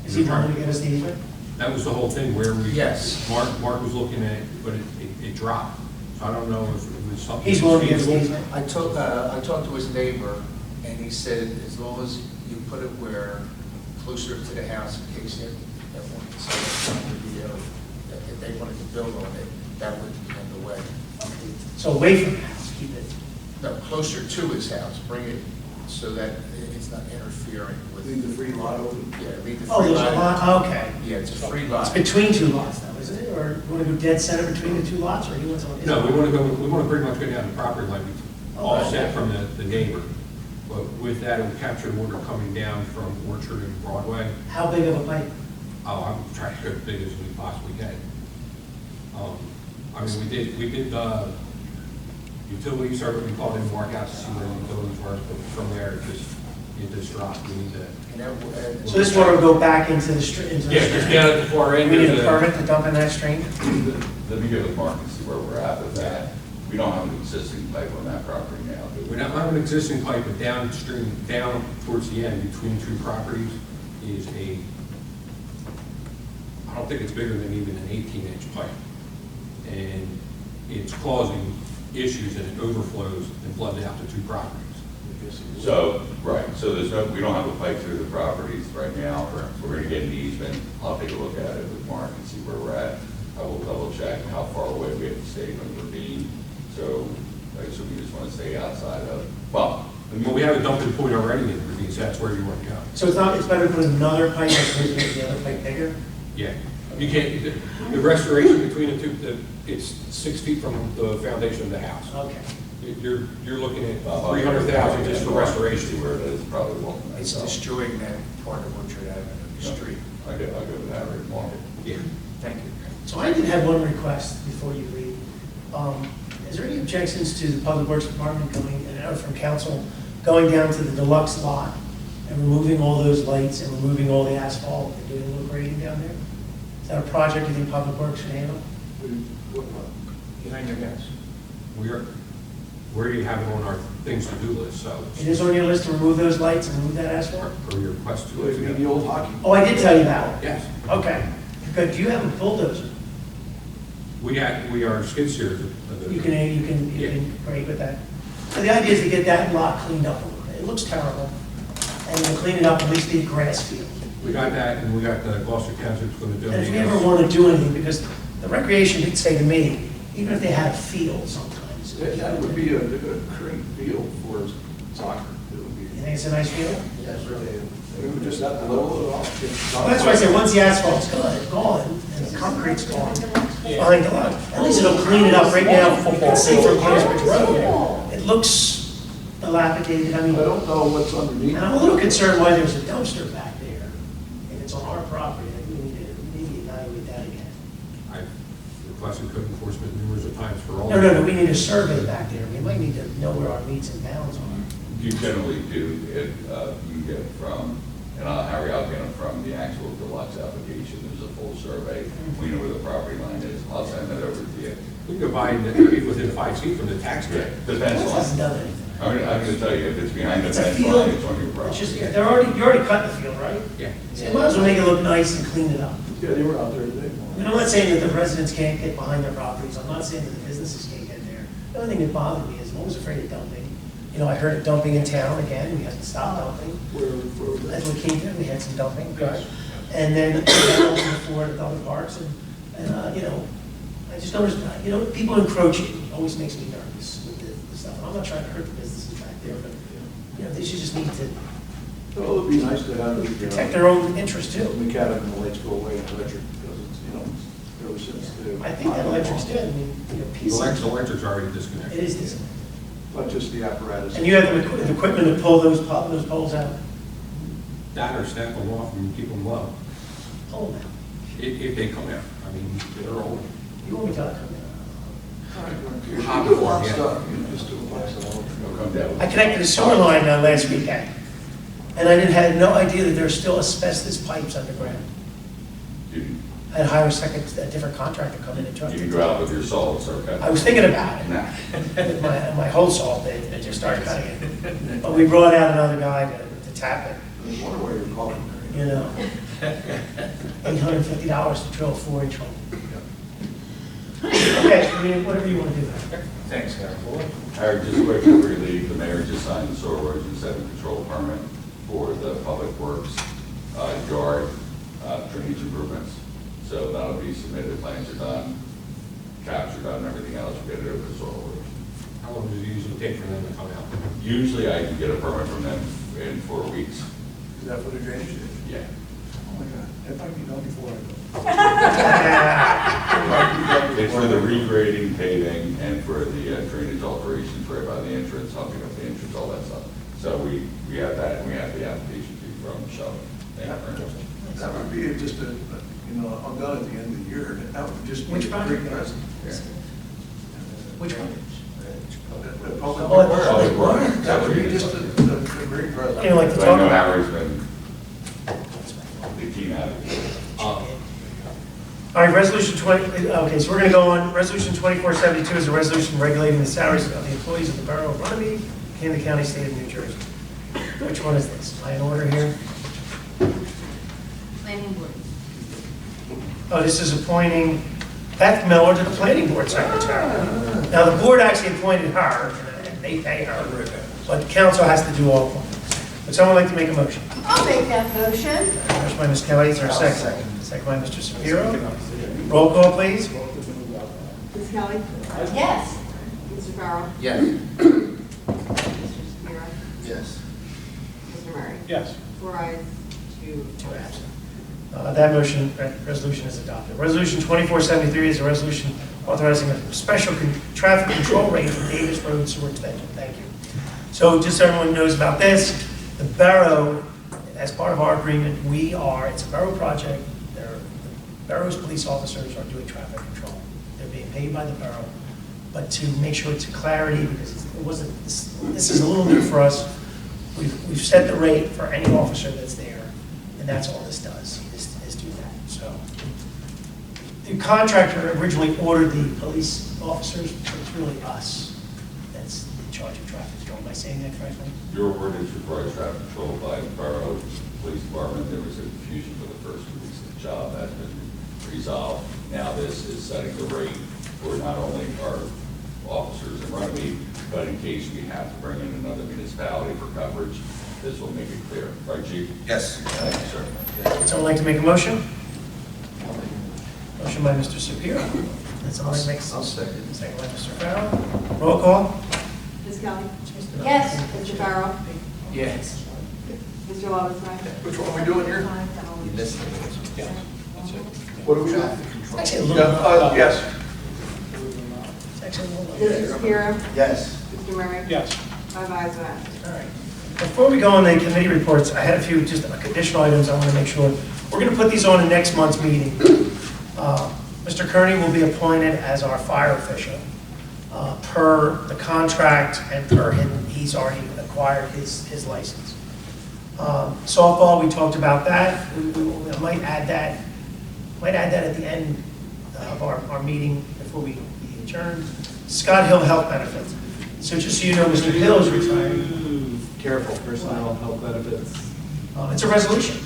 Is he willing to give us the easement? That was the whole thing where we. Yes. Mark was looking at it, but it dropped. So I don't know if it was something. He's willing to give us the feasible. easement? I talked to his neighbor, and he said as long as you put it where, closer to the house, in case that one decided to be, if they wanted to build on it, that would be in the way. So away from the house, keep it. No, closer to his house, bring it so that it's not interfering with. Leave the free lot open. Yeah, leave the Oh, free there's a lot. lot, okay. Yeah, it's a free It's lot. between 2 lots now, isn't it? or you want to go dead center between the two lots, or you want something? No, we want to pretty much go down the property line, offset from the neighbor. But with that, it will capture water coming down from Orchard and Broadway. How big of a pipe? Oh, I'm trying to go as big as we possibly can. I mean, we did utilities, or we called in mark out to see where the utilities were, but from there, it just dropped. We need to. So this water will go back into the street? Yeah, just down at the far end. We need a permit to dump in that stream? Let me give the mark and see where we're at with that. We don't have an existing pipe on that property now, do We we? don't have an existing pipe, but downstream, down towards the end, between two properties, is I don't think it's bigger than even an 18-inch pipe. And it's causing issues, and it overflows and floods out to two properties. So, right, so we don't have a pipe through the properties right now. We're gonna get an easement. I'll take a look at it with Mark and see where we're at. I will double check how far away we have to stay from the ravine. So, I assume we just wanna stay outside of, well. We have a dumping point already in the ravine, so that's where you want to go. So it's better to put another pipe as opposed to make the other pipe bigger? Yeah, you can't, the restoration between the two, it's 6 feet from the foundation of the house. Okay. You're looking at 300,000 just for restoration. Where it is, probably won't. It's destroying that part of Orchard Avenue, the street. I'll go with that right along. Yeah. Thank you. So I did have one request before you leave. Is there any objections to the Public Works Department going, or from council, going down to the deluxe lot and removing all those lights and removing all the asphalt and doing a little grading down there? Is that a project you think Public Works should handle? Behind your house. We already have it on our things to do list, so. It is on your list to remove those lights and remove that asphalt? For your request to Like it. the old hockey. Oh, I did tell you that one. Yes, Okay. Good. Do you have a bulldozer? we are skid steers of those. You can break with that. So the idea is to get that lot cleaned up a little bit. It looks terrible. And to clean it up, at least be a grass field. We got that, and we got the Gloucester Township's going to do it. And if you ever want to do anything, because the recreation would say to me, even if they had a field sometimes. That would be a great field for soccer. It would be. You think it's a nice field? We would just have to level it off. Well, that's why I say, once the asphalt's gone, and the concrete's gone, behind the lot, at least it'll clean it up. Right now, you can see from Cambridge Road, it looks dilapidated. I mean, I don't know what's underneath. and I'm a little concerned why there's a dumpster back there. If it's on our property, I think we need to maybe evaluate that again. I've requested code enforcement numerous of times for all. No, we need a survey back there. We might need to know where our meets and bounds are. You generally do, if you get it from, and Harry, I'll get them from the actual deluxe application, there's a full survey, we know where the property line is, I'll send that over to you. We can go by and be within 5 feet from the tax gate. The This fence hasn't line, done anything. I'm gonna tell you, if it's behind the It's a fence field. line, it's on your It's property. just, you already cut the field, right? Yeah. So you might as well make it look nice and clean it up. Yeah, they were out there today. I mean, I'm not saying that the residents can't get behind their properties, I'm not saying that the businesses can't get there. The only thing that bothered me is I'm always afraid of dumping. You know, I heard of dumping in town again, we have to stop dumping. Where That's what came through, we had some dumping. And then before at other parks, and, you know, I just noticed, you know, people encroaching always makes me nervous with the stuff. And I'm not trying to hurt the businesses back there, but, you know, they should just need to Well, it'd be nice to have the protect their own interest too. mechanic and the lights go away in electric because it's, you know, it's fairly sensitive. I think that electric's good, I mean, you know, The PC. electric's already disconnected. It is disconnected. Not just the apparatus. And you have the equipment to pull those poles out? That or snap them off and keep them low, Pull them out. if they come out. I mean, they're old. You want me to come in? Hot before stuff, you just do it myself. It'll come down. I connected a sewer line last weekend, and I had no idea that there's still asbestos pipes underground. You I'd hire a different contractor to come in and try you can to. go out with your salts, okay? I was thinking about it. Nah. With my whole salt, they just started cutting it. But we brought out another guy to tap it, I wonder why you're calling there. you know. $850 to drill a 4-inch hole. Okay, I mean, whatever you want to do. Thanks, Harold. Harry, just quickly before you leave, the mayor just signed the soil erosion sediment control permit for the Public Works yard drainage improvements. So that'll be submitted, plans are done, caps are done, everything else, we'll get it over to soil erosion. How long does it usually take for them to come out? Usually I can get a permit from them in 4 weeks. Is that for the drainage ditch? Yeah. Oh my God, that might be done before I go. It's for the regrading, paving, and for the drainage alterations right by the entrance, humping up the entrance, all that stuff. So we have that, and we have the application fee from Shelley. That would be just a, I'm done at the end of the year, that would just be Which a project? great present. Which one? Public Oh, works. Public Works. That would be just a great present. Anyone like to But I talk know about? Harry's been the keen advocate. All right, resolution 20, okay, so we're going to go on. Resolution 2472 is a resolution regulating the salaries of the employees of the Borough of Runnemede, Camden County, State of New Jersey. Which one is this? Am I in order here? Planning board. Oh, this is appointing Beth Miller to the planning board secretary. Now, the board actually appointed her, and they pay her, but the council has to do all appointments. Would someone like to make a motion? I'll make that motion. Motion by Ms. Kelly, is there a second? Second by Mr. Shapiro. Roll call, please. Ms. Kelly? Yes. Mr. Farrell? Yes. Mr. Shapiro? Yes. Mr. Murray? Yes. 4 ayes, 2 absent. That motion, resolution is adopted. Resolution 2473 is a resolution authorizing a special traffic control rate for Davis Road Sewer Extension. Thank you. So just so everyone knows about this, the borough, as part of our agreement, it's a borough project. The borough's police officers are doing traffic control. They're being paid by the borough. But to make sure it's a clarity, because it wasn't, this is a little new for us, we've set the rate for any officer that's there, and that's all this does, is do that. So the contractor originally ordered the police officers, but it's really us that's in charge of traffic control. Am I saying that correctly? Your ordinance requires traffic control by the Borough Police Department. There was a confusion for the first 2 weeks of the job. That's been resolved. Now this is setting the rate for not only our officers in Runnemede, but in case we have to bring in another municipality for coverage, this will make it clear. Right, Chief? Yes. Thank you, sir. Would someone like to make a motion? Motion by Mr. Shapiro. Would someone like to make a I'll second. Second by Mr. Farrell. Roll call. Ms. Kelly? Yes. Mr. Farrell? Yes. Mr. Lobenstein? Which one are we doing here? You missed it. What are we doing? It's actually a little. Yes. It's actually a little. Mr. Shapiro? Yes. Mr. Murray? Yes. 5 ayes, 1 absent. All right. Before we go on the committee reports, I had a few just additional items I want to make sure. We're going to put these on in next month's meeting. Mr. Kearney will be appointed as our fire official per the contract and per him. He's already acquired his license. Softball, we talked about that. We might add that at the end of our meeting before we adjourn. Scott Hill Health Benefits. So just so you know, Mr. Hill is retiring. Careful, personnel health benefits. It's a resolution.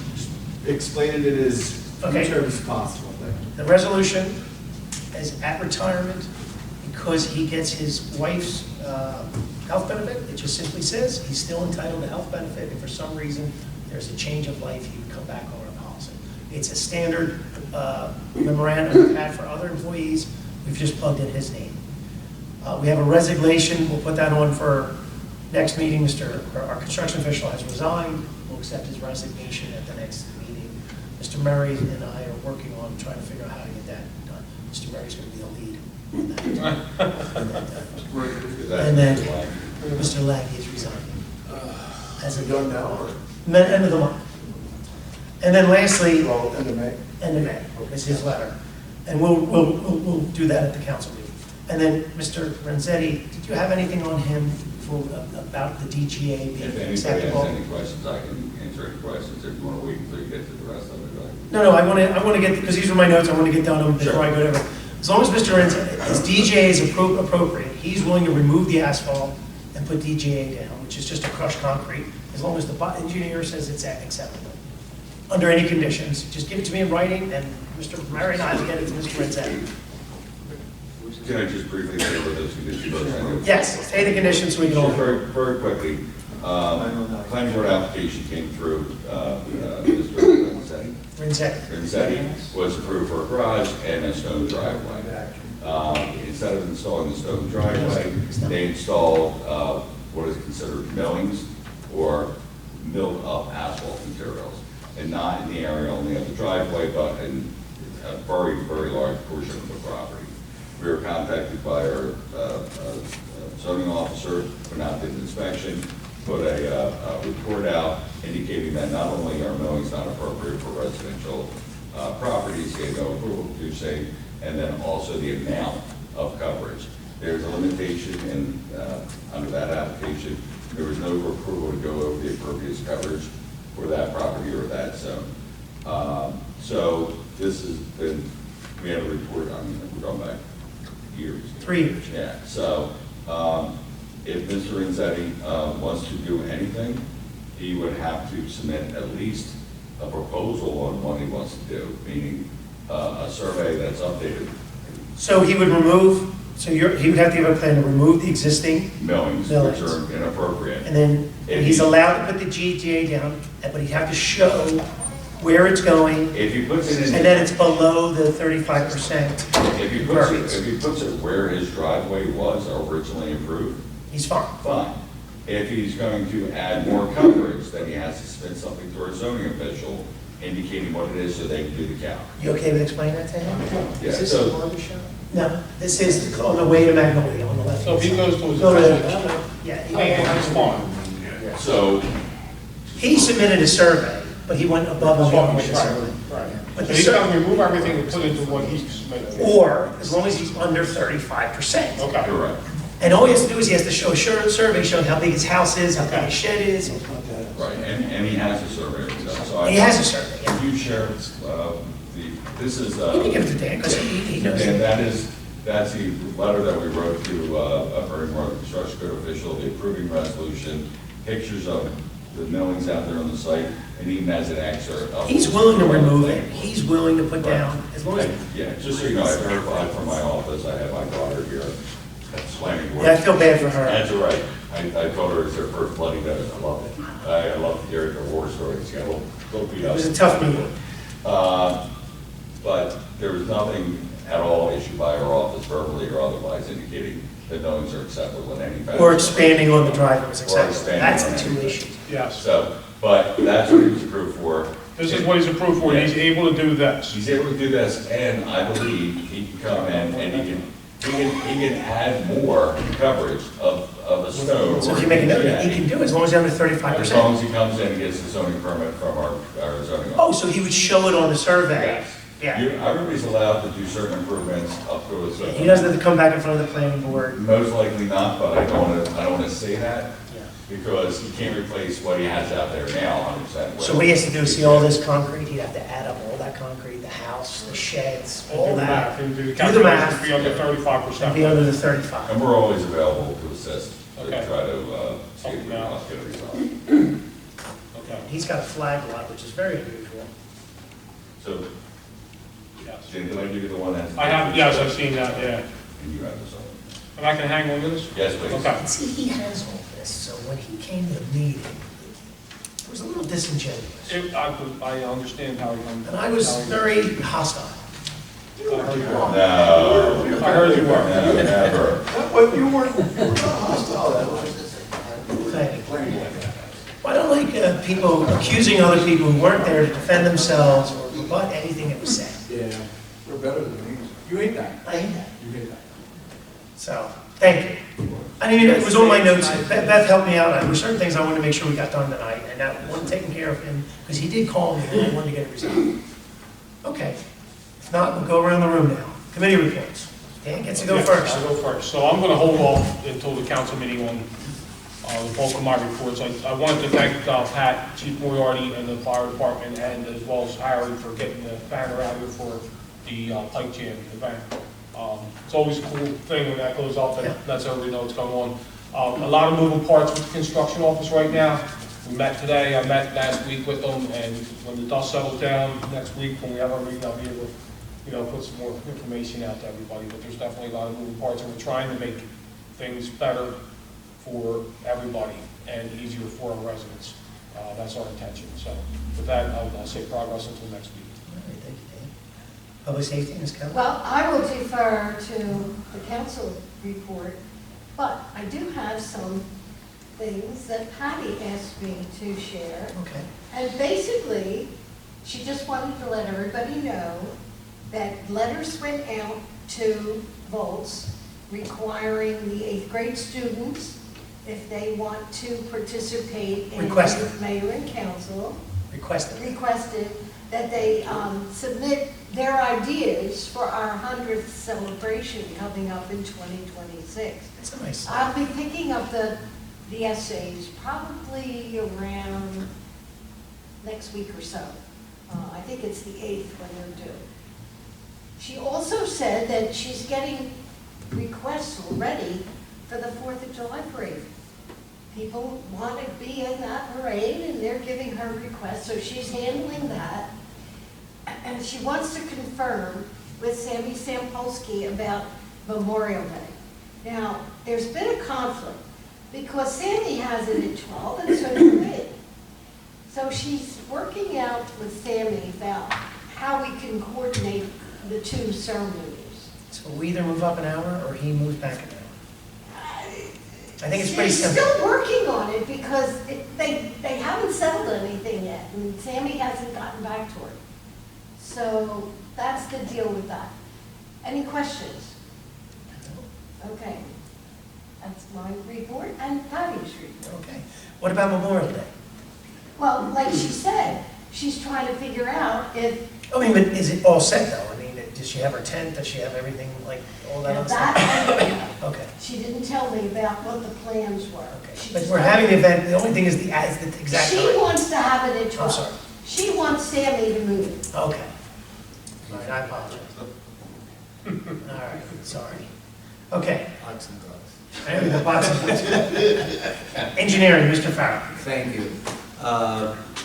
Explain it as Okay. few terms as possible. The resolution is at retirement because he gets his wife's health benefit. It just simply says he's still entitled to health benefit. If for some reason there's a change of life, he would come back on our policy. It's a standard memorandum we've had for other employees. We've just plugged in his name. We have a resignation. We'll put that on for next meeting. Our construction official has resigned. We'll accept his resignation at the next meeting. Mr. Murray and I are working on trying to figure out how to get that done. Mr. Murray's going to be the lead on that. And then Mr. Laggy is resigning. As of Done now, or? end of the month. And then lastly, Well, end of May. end of May is his letter. And we'll do that at the council meeting. And then Mr. Renzetti, did you have anything on him about the DGA being If anybody has acceptable? any questions, I can answer any questions. If you want to wait until you get to the rest of it, go ahead. No, I want to get, because these are my notes, I want to get done them before I go to everything. As long as Mr. Renzetti, his DGA is appropriate, he's willing to remove the asphalt and put DGA down, which is just a crushed concrete, as long as the engineer says it's acceptable. Under any conditions, just give it to me in writing, and Mr. Murray and I will get it to Mr. Renzetti. Can I just briefly say what those conditions? Yes, say the conditions so we can all. Very, very quickly, planning board application came through, Mr. Renzetti was approved for a garage and a stone driveway. Instead of installing the stone driveway, they installed what is considered millings or milled up asphalt materials, and not in the area only of the driveway, but in a very, very large portion of the property. We were contacted by our zoning officer, who now did an inspection, put a report out indicating that not only are mowings not appropriate for residential properties, they had no approval to do so, and then also the amount of coverage. There's a limitation in, under that application, there was no approval to go over the impervious coverage for that property or that zone. So this has been, we have a report, I mean, we're going back years. 3 years. Yeah, so if Mr. Renzetti wants to do anything, he would have to submit at least a proposal on what he wants to do, meaning a survey that's updated. So he would remove, so he would have to have a plan to remove the existing, Millings, which are inappropriate. and then he's allowed to put the GTA down, but he'd have to show where it's going, If he puts it in. and then it's below the 35%. If he puts it where his driveway was originally approved, He's fine. fine. If he's going to add more coverage, then he has to submit something to our zoning official indicating what it is so they can do the count. You okay with explaining that to him? Yeah, Is this so- a barbershop? No, this is on the way to Magnolia on the left. So if he goes to his. Go to, yeah, That's fine. So, he submitted a survey, but he went above and beyond with the survey. Right. But So the he's sur- got to remove everything and put it into what he's submitted. Or, as long as he's under 35%. Okay. correct. And all he has to do is he has to show a survey showing how big his house is, how big his shed is. Right, and he has a survey. So He has a survey, yeah. If you share, this is. You can give it to Dan, because he knows. And that's the letter that we wrote to Borough Construction Code official, the approving resolution, pictures of the millings out there on the site, and even as an excerpt. He's willing to remove it, he's willing to put down, as long as, Yeah, just so you know, I verified from my office, I have my daughter here, that's planning board. yeah, I feel bad for her. That's all right. I told her it's her first bloody nose. I love it. I love to hear the war stories. She got a little beat It up. was a tough meeting. But there was nothing at all issued by our office verbally or otherwise indicating that millings are acceptable in any fashion. Or expanding on the driveway was Or acceptable. expanding That's on the two anything. issues. Yes. So, but that's what he was approved for. This is what he's approved for. He's able to do this. He's able to do this, and I believe he can come in and he can add more coverage of a stone. So if you make a note, he can do it as long as he's under As long 35%. as he comes in and gets the zoning permit from our zoning Oh, office. so he would show it on the survey? Yes. Yeah. Everybody's allowed to do certain improvements up to a certain. He doesn't have to come back in front of the planning board. Most likely not, but I don't want to say that, because he can't replace what he has out there now 100%. So what he has to do is see all this concrete, he'd have to add up all that concrete, the house, the sheds, all that. And do the Do the math. calculations, be under 35%. And be under the 35. And we're always available to assist, to Okay. try to see if we can get it resolved. Okay. He's got a flag lot, which is very unusual. So, Yes. Jane, did I give you the one that? I have, yes, I've seen that, yeah. And you have this one? And I can hang on to this? Yes, please. Okay. See, he has all this, so when he came to the meeting, it was a little disingenuous. I understand how he comes. And I was very hostile. I heard you were. No. I heard you were. No, never. But you weren't hostile that way. Thank you. Well, I don't like people accusing other people who weren't there to defend themselves or rebut anything that was said. Yeah, we're better than me. You hate that. I hate that. You hate that. So, thank you. I mean, it was on my notes. Beth helped me out. There were certain things I wanted to make sure we got done tonight, and that wasn't taken care of him, because he did call me, and I wanted to get it resolved. Okay. If not, we'll go around the room now. Committee reports. Dan gets to go Yeah, first. I'll go first. So I'm going to hold off until the council meeting on the bulk of my reports. I wanted to thank Pat, Chief Moriarty, and the fire department, and as well as Harry for getting the banner out here for the pipe jam event. It's always a cool thing when that goes up and lets everybody know what's going on. A lot of moving parts with the construction office right now. We met today, I met last week with them, and when the dust settles down next week, when we have our meeting, I'll be able to, put some more information out to everybody. But there's definitely a lot of moving parts, and we're trying to make things better for everybody and easier for our residents. That's our intention. So with that, I'll say progress until next week. All right, thank you, Dan. Public safety, Ms. Kelly? Well, I will defer to the council report, but I do have some things that Patty asked me to share. Okay. And basically, she just wanted to let everybody know that letters went out to Volts requiring the 8th grade students, if they want to participate in Requested. mayor and council, Requested. requested that they submit their ideas for our 100th celebration coming up in 2026. It's a nice. I'll be picking up the essays probably around next week or so. I think it's the 8th when they're due. She also said that she's getting requests already for the 4th of July parade. People want to be in that parade and they're giving her requests, so she's handling that. And she wants to confirm with Sammy Sampolsky about Memorial Day. Now, there's been a conflict because Sammy has it at 12 and so do we. So she's working out with Sammy about how we can coordinate the two ceremonies. So we either move up an hour or he moves back an hour. I think it's pretty She's simple. still working on it because they haven't settled anything yet, and Sammy hasn't gotten back to her. So that's the deal with that. Any questions? Okay. That's my report and Patty's report. Okay. What about Memorial Day? Well, like she said, she's trying to figure out if I mean, but is it all set though? I mean, does she have her tent? Does she have everything, like, all that other stuff? that, Okay. she didn't tell me about what the plans were. Okay. She But just we're told having me- the event, the only thing is the exact She time. wants to have it at 12. I'm sorry. She wants Sammy to move it. Okay. All right, I apologize. All right, sorry. Okay. Odds and dogs. I have the box of engineering, Mr. Farrell. Thank you.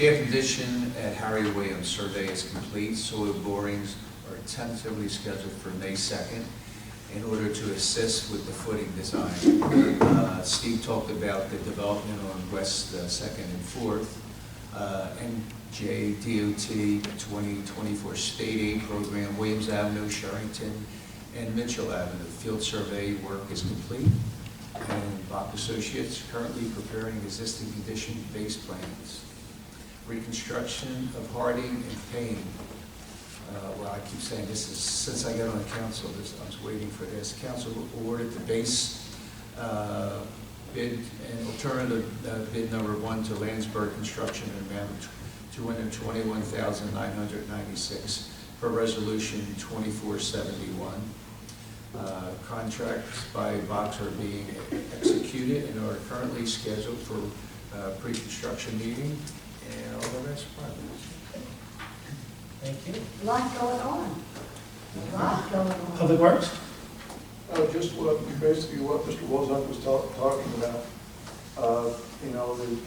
Air condition at Harry Williams survey is complete. Soil borings are tentatively scheduled for May 2nd in order to assist with the footing design. Steve talked about the development on West 2nd and 4th. NJDOT 2024 State Aid Program, Williams Avenue, Sherrington, and Mitchell Avenue. Field survey work is complete. And Bach Associates currently preparing existing condition-based plans. Reconstruction of Harding and Payne. Well, I keep saying this is, since I got on the council, I was waiting for this. Council awarded the base bid and alternative bid number 1 to Landsberg Construction in an amount of $221,996 per resolution 2471. Contracts by Box are being executed and are currently scheduled for pre-construction meeting and all the rest projects. Thank you. A lot going on. A lot going on. Public Works? Just basically what Mr. Wozniak was talking about. You know, the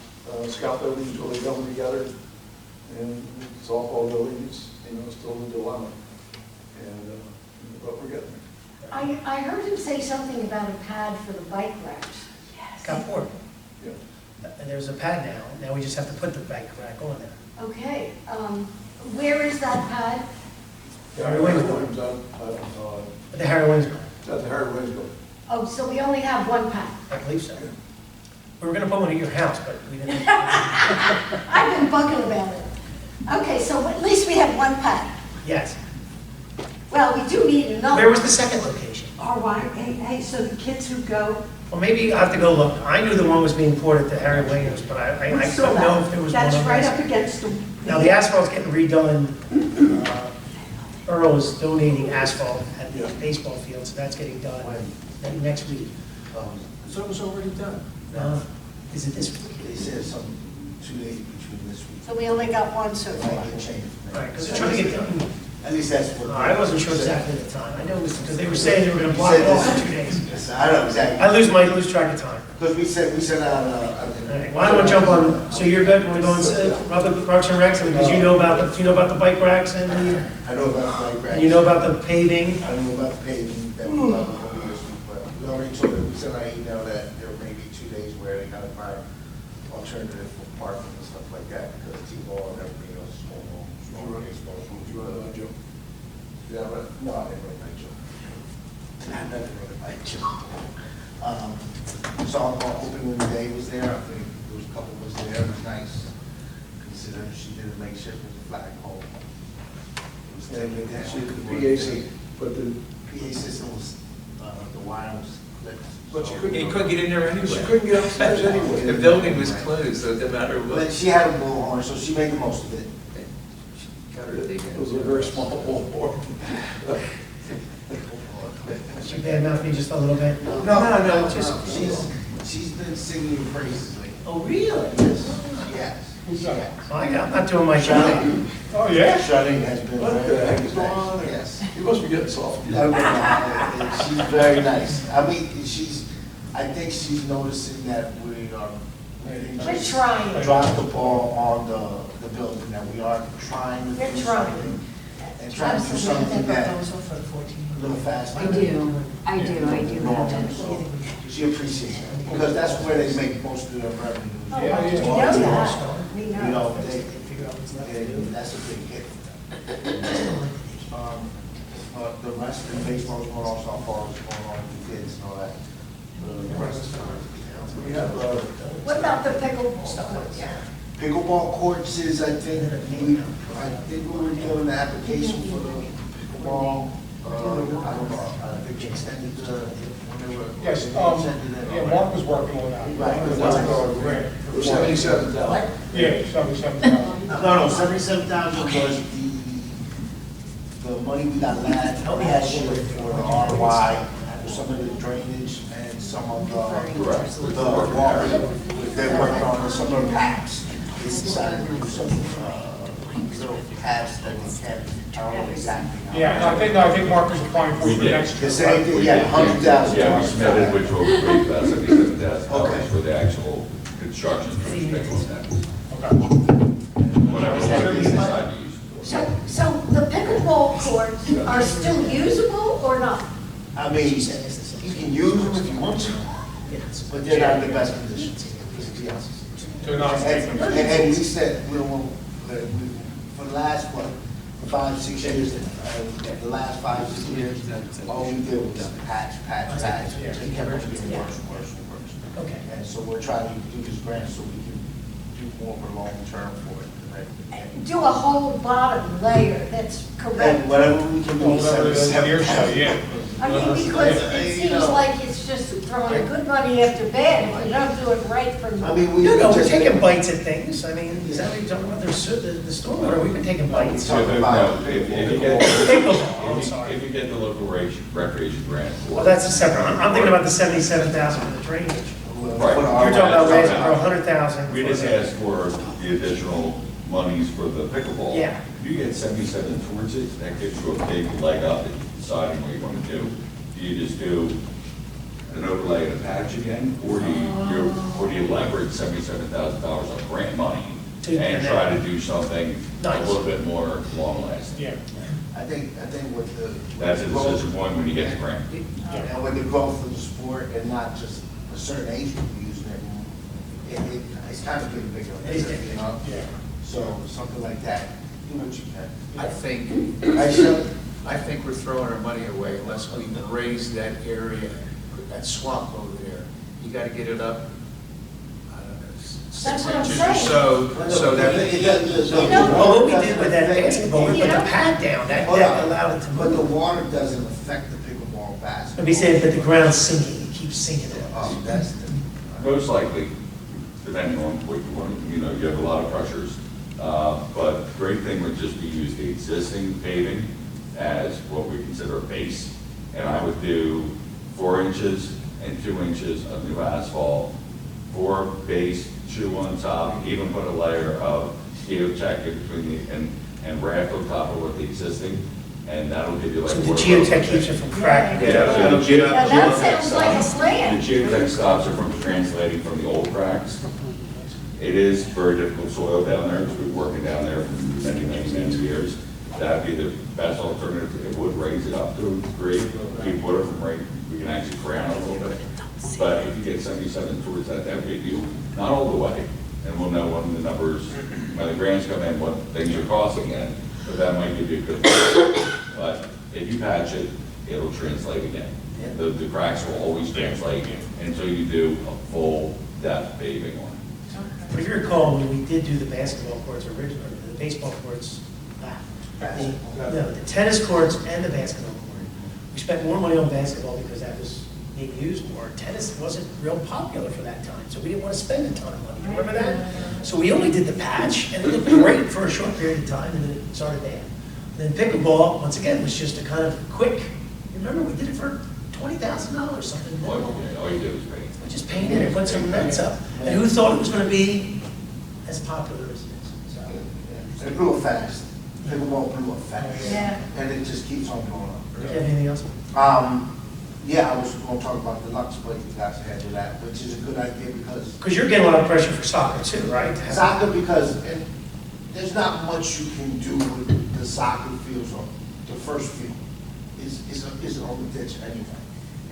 scout building's really coming together, and softball buildings, you know, still a dilemma. And, but we're getting there. I heard him say something about a pad for the bike racks. Got poured. Yeah. And there's a pad now. Now we just have to put the bike rack on there. Okay, where is that pad? Harry Williams Williams, At the Harry Williams building. at the Harry Williams building. Oh, so we only have one pad. I believe so. We were gonna put one at your house, but we didn't. I've been bugging about it. Okay, so at least we have one pad. Yes. Well, we do need another. Where was the second location? All right, hey, so the kids who go. Well, maybe I'll have to go look. I knew the one was being poured at the Harry Williams, but I couldn't know if there was one on That's right this. up against the. Now, the asphalt's getting redone. Earl is donating asphalt at the baseball field, so that's getting done maybe next week. So it was already done. Is it this week? They said some 2 days between this week. So we only got one so far. Might get changed. All right, because they're trying to get done. At least that's what. I wasn't sure exactly the time. I know it was, because they were saying they were gonna block it off in 2 days. I know exactly. I lose track of time. Because we sent out, All right, well, I don't want to jump on, so you're good, we're going to Parks and Recs, because you know about the bike racks and I know about the bike racks. and you know about the paving. I know about the paving that we done over this week, but we already told them, we sent out an email that there may be 2 days where they gotta find alternative for parking and stuff like that, because T-ball and everything else is going on. Baseball. You want to Joe? Yeah, but, no, I didn't really like Joe. I never really liked Joe. Softball opening day was there, I think there was a couple of us there, it was nice, considering she didn't make sure it was a flagpole. The PAC, but the, PA system was, the wire was clipped. but you So- couldn't. You couldn't get in there anyway. She couldn't get upstairs anyway. The building was closed, so it didn't matter But what. she had a bullhorn, so she made the most of it. Got her to dig It was a in. very small ballpark. She bad mouth me just a little bit? No, just. she's been singing your praises lately. Oh, really? Yes. Who's that? I'm not doing my job. Oh, yeah? Shutting has been What very, the heck very is going on nice. there? Yes. You must be getting soft. She's very nice. I mean, I think she's noticing that we are. We're trying. Drop the ball on the building, that we are trying to We're do trying. something. And trying to do something that a little faster. I do have that. She appreciates it, because that's where they make most of their revenue. Oh, we know that. We You know. know, that's a big hit for them. The rest of the baseball is going on, softball is going on, the kids and all that. The rest is fine. We have, What about the pickleball courts? Pickleball courts is, I think we were doing the application for the pickleball, I don't know, I think they extended the, when they were. Yes, extended it. yeah, Mark was working on that. Right. That's a grant. for 77,000. Yeah, 77,000. No, 77,000 was the money we got last year for the ROI, for some of the drainage and some of the water. They're working on some of the paths. They decided to do some little paths that we can, I don't know exactly. how. Yeah, I think Mark is applying for it for next year. The same thing, yeah, 100,000. Yeah, we submitted, which will create about $77,000 Okay. for the actual construction for the pickleball centers. Okay. Whatever we decide to use it for. So the pickleball courts are still usable or not? I mean, you can use them if you want to, but they're not in the best condition, to be honest. They're not. And we said, for the last, 5, 6 years, the last 5, 6 years, all we did was patch. It kept on getting worse. Okay. And so we're trying to do this grant so we can do more of a long term for it. Do a whole bottom layer that's And correct. whatever we can do. Whatever the year show, yeah. I mean, because it seems like it's just throwing good money after bad if you don't do it right from I the. mean, we. No, we're just- taking bites at things. I mean, is that what you're talking about? The stormwater, we've been taking bites. So, no, if you get, Pickleball, I'm sorry. if you get the local recreation grant for. Well, that's a separate, I'm thinking about the 77,000 for the drainage. Right. You're talking about raising for 100,000. We just asked for the additional monies for the pickleball. Yeah. You get 77 towards it, that gives you a big leg up in deciding what you want to do. Do you just do an overlay and a patch again, or do you leverage $77,000 of grant money and try to do something a little bit more long lasting? Yeah. I think with the. That's a decision point when you get the grant. And with the growth of the sport and not just a certain age group using it, it's kind of getting bigger, you know? Yeah. So something like that, do what you can. I think we're throwing our money away unless we raise that area, that swamp over there. You gotta get it up, I don't know, 6 That's what I'm inches or saying. so that. You know- Well, what we did with that basketball, we put the pad down, that allowed it to But the move. water doesn't affect the pickleball basket. Let me say, but the ground's sinking, it keeps sinking. That's the. Most likely, depending on what you want, you know, you have a lot of pressures. But the great thing would just be use the existing paving as what we consider a base. And I would do 4 inches and 2 inches of new asphalt, 4 base, 2 on top, even put a layer of geotech in between and raft on top of what the existing, and that'll give you like. So the geotech keeps it from cracking. Yeah, so the Now, that sounds like a slam. The geotech stops it from translating from the old cracks. It is very difficult soil down there, because we've been working down there for many years. That'd be the best alternative. It would raise it up to a degree, keep water from right, we can actually ground a little bit. But if you get 77 towards that, that would give you, not all the way, and we'll know when the numbers, when the grants come in, what things are costing it, but that might give you a good, but if you patch it, it'll translate again. The cracks will always translate until you do a full depth paving on it. But if you recall, when we did do the basketball courts originally, the baseball courts the tennis courts and the basketball court. We spent more money on basketball because that was being used more. Tennis wasn't real popular for that time, so we didn't want to spend a ton of money. You remember that? So we only did the patch, and it looked great for a short period of time, and then it started bad. And then pickleball, once again, was just a kind of quick, you remember, we did it for $20,000, something. All you did was paint. We just painted it, put some nets up, and who thought it was going to be as popular as it is? So, It blew up fast. Pickleball blew up fast. Yeah. And it just keeps on going up. do you have anything else? Yeah, I was gonna talk about the Lux, but you guys handle that, which is a good idea because Because you're getting a lot of pressure for soccer too, right? soccer, because there's not much you can do with the soccer fields on the first field. Is on the ditch anyway,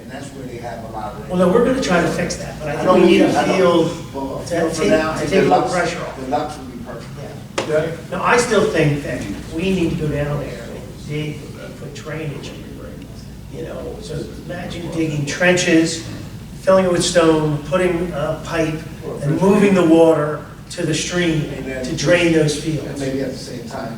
and that's where they have a lot of. Well, no, we're going to try to fix that, but I think know we need you- a I know. field Well, to field for now, take and a the little Lux- pressure off. The Lux would be perfect. Yeah. No, I still think that we need to go down there and dig and put drainage in. You know, so imagine digging trenches, filling it with stone, putting a pipe, and moving the water to the stream And then- to drain those And fields. maybe at the same time.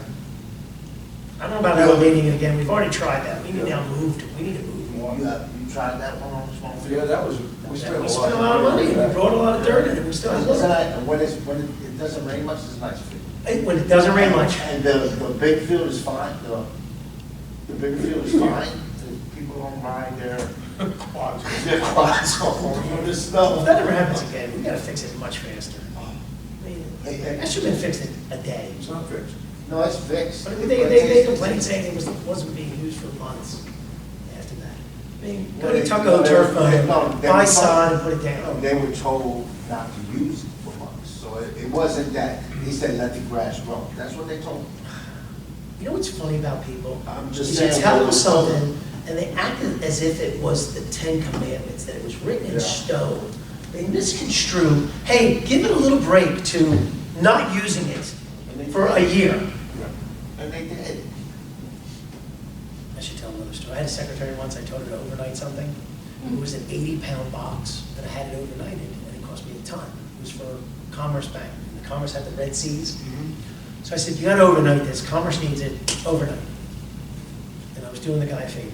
I don't know about elevating it again, we've already tried that, we need to now move to, we need to move more. You tried that one on the small field? Yeah, that was, we spent We spent a lot of money, we brought a lot of dirt in it, we still have Isn't water. that, when it doesn't rain much, it's a nice field. When it doesn't rain much. And the big field is fine, the bigger field is fine, the people don't ride their quads off on the If snow. that ever happens again, we gotta fix it much faster. I mean, that should have been fixed in a day. It's not fixed. No, it's fixed. But they complained saying it wasn't being used for months after that. I mean, go to Tucko Turf, buy sod and put it down. They were told not to use it for months, so it wasn't that, he said let the grass grow, that's what they told me. You know what's funny about people? I'm just Is you saying tell what them was told. something, and they act as if it was the 10 Commandments, that it was written in Yeah. stone. They misconstrue, hey, give it a little break to not using it for a year. And they did. I should tell another story. I had a secretary once, I told her to overnight something. It was an 80-pound box, and I had it overnighted, and it cost me a ton. It was for Commerce Bank. And the Commerce had the Red Seas. So I said, you gotta overnight this. Commerce needs it overnight. And I was doing the guy a favor.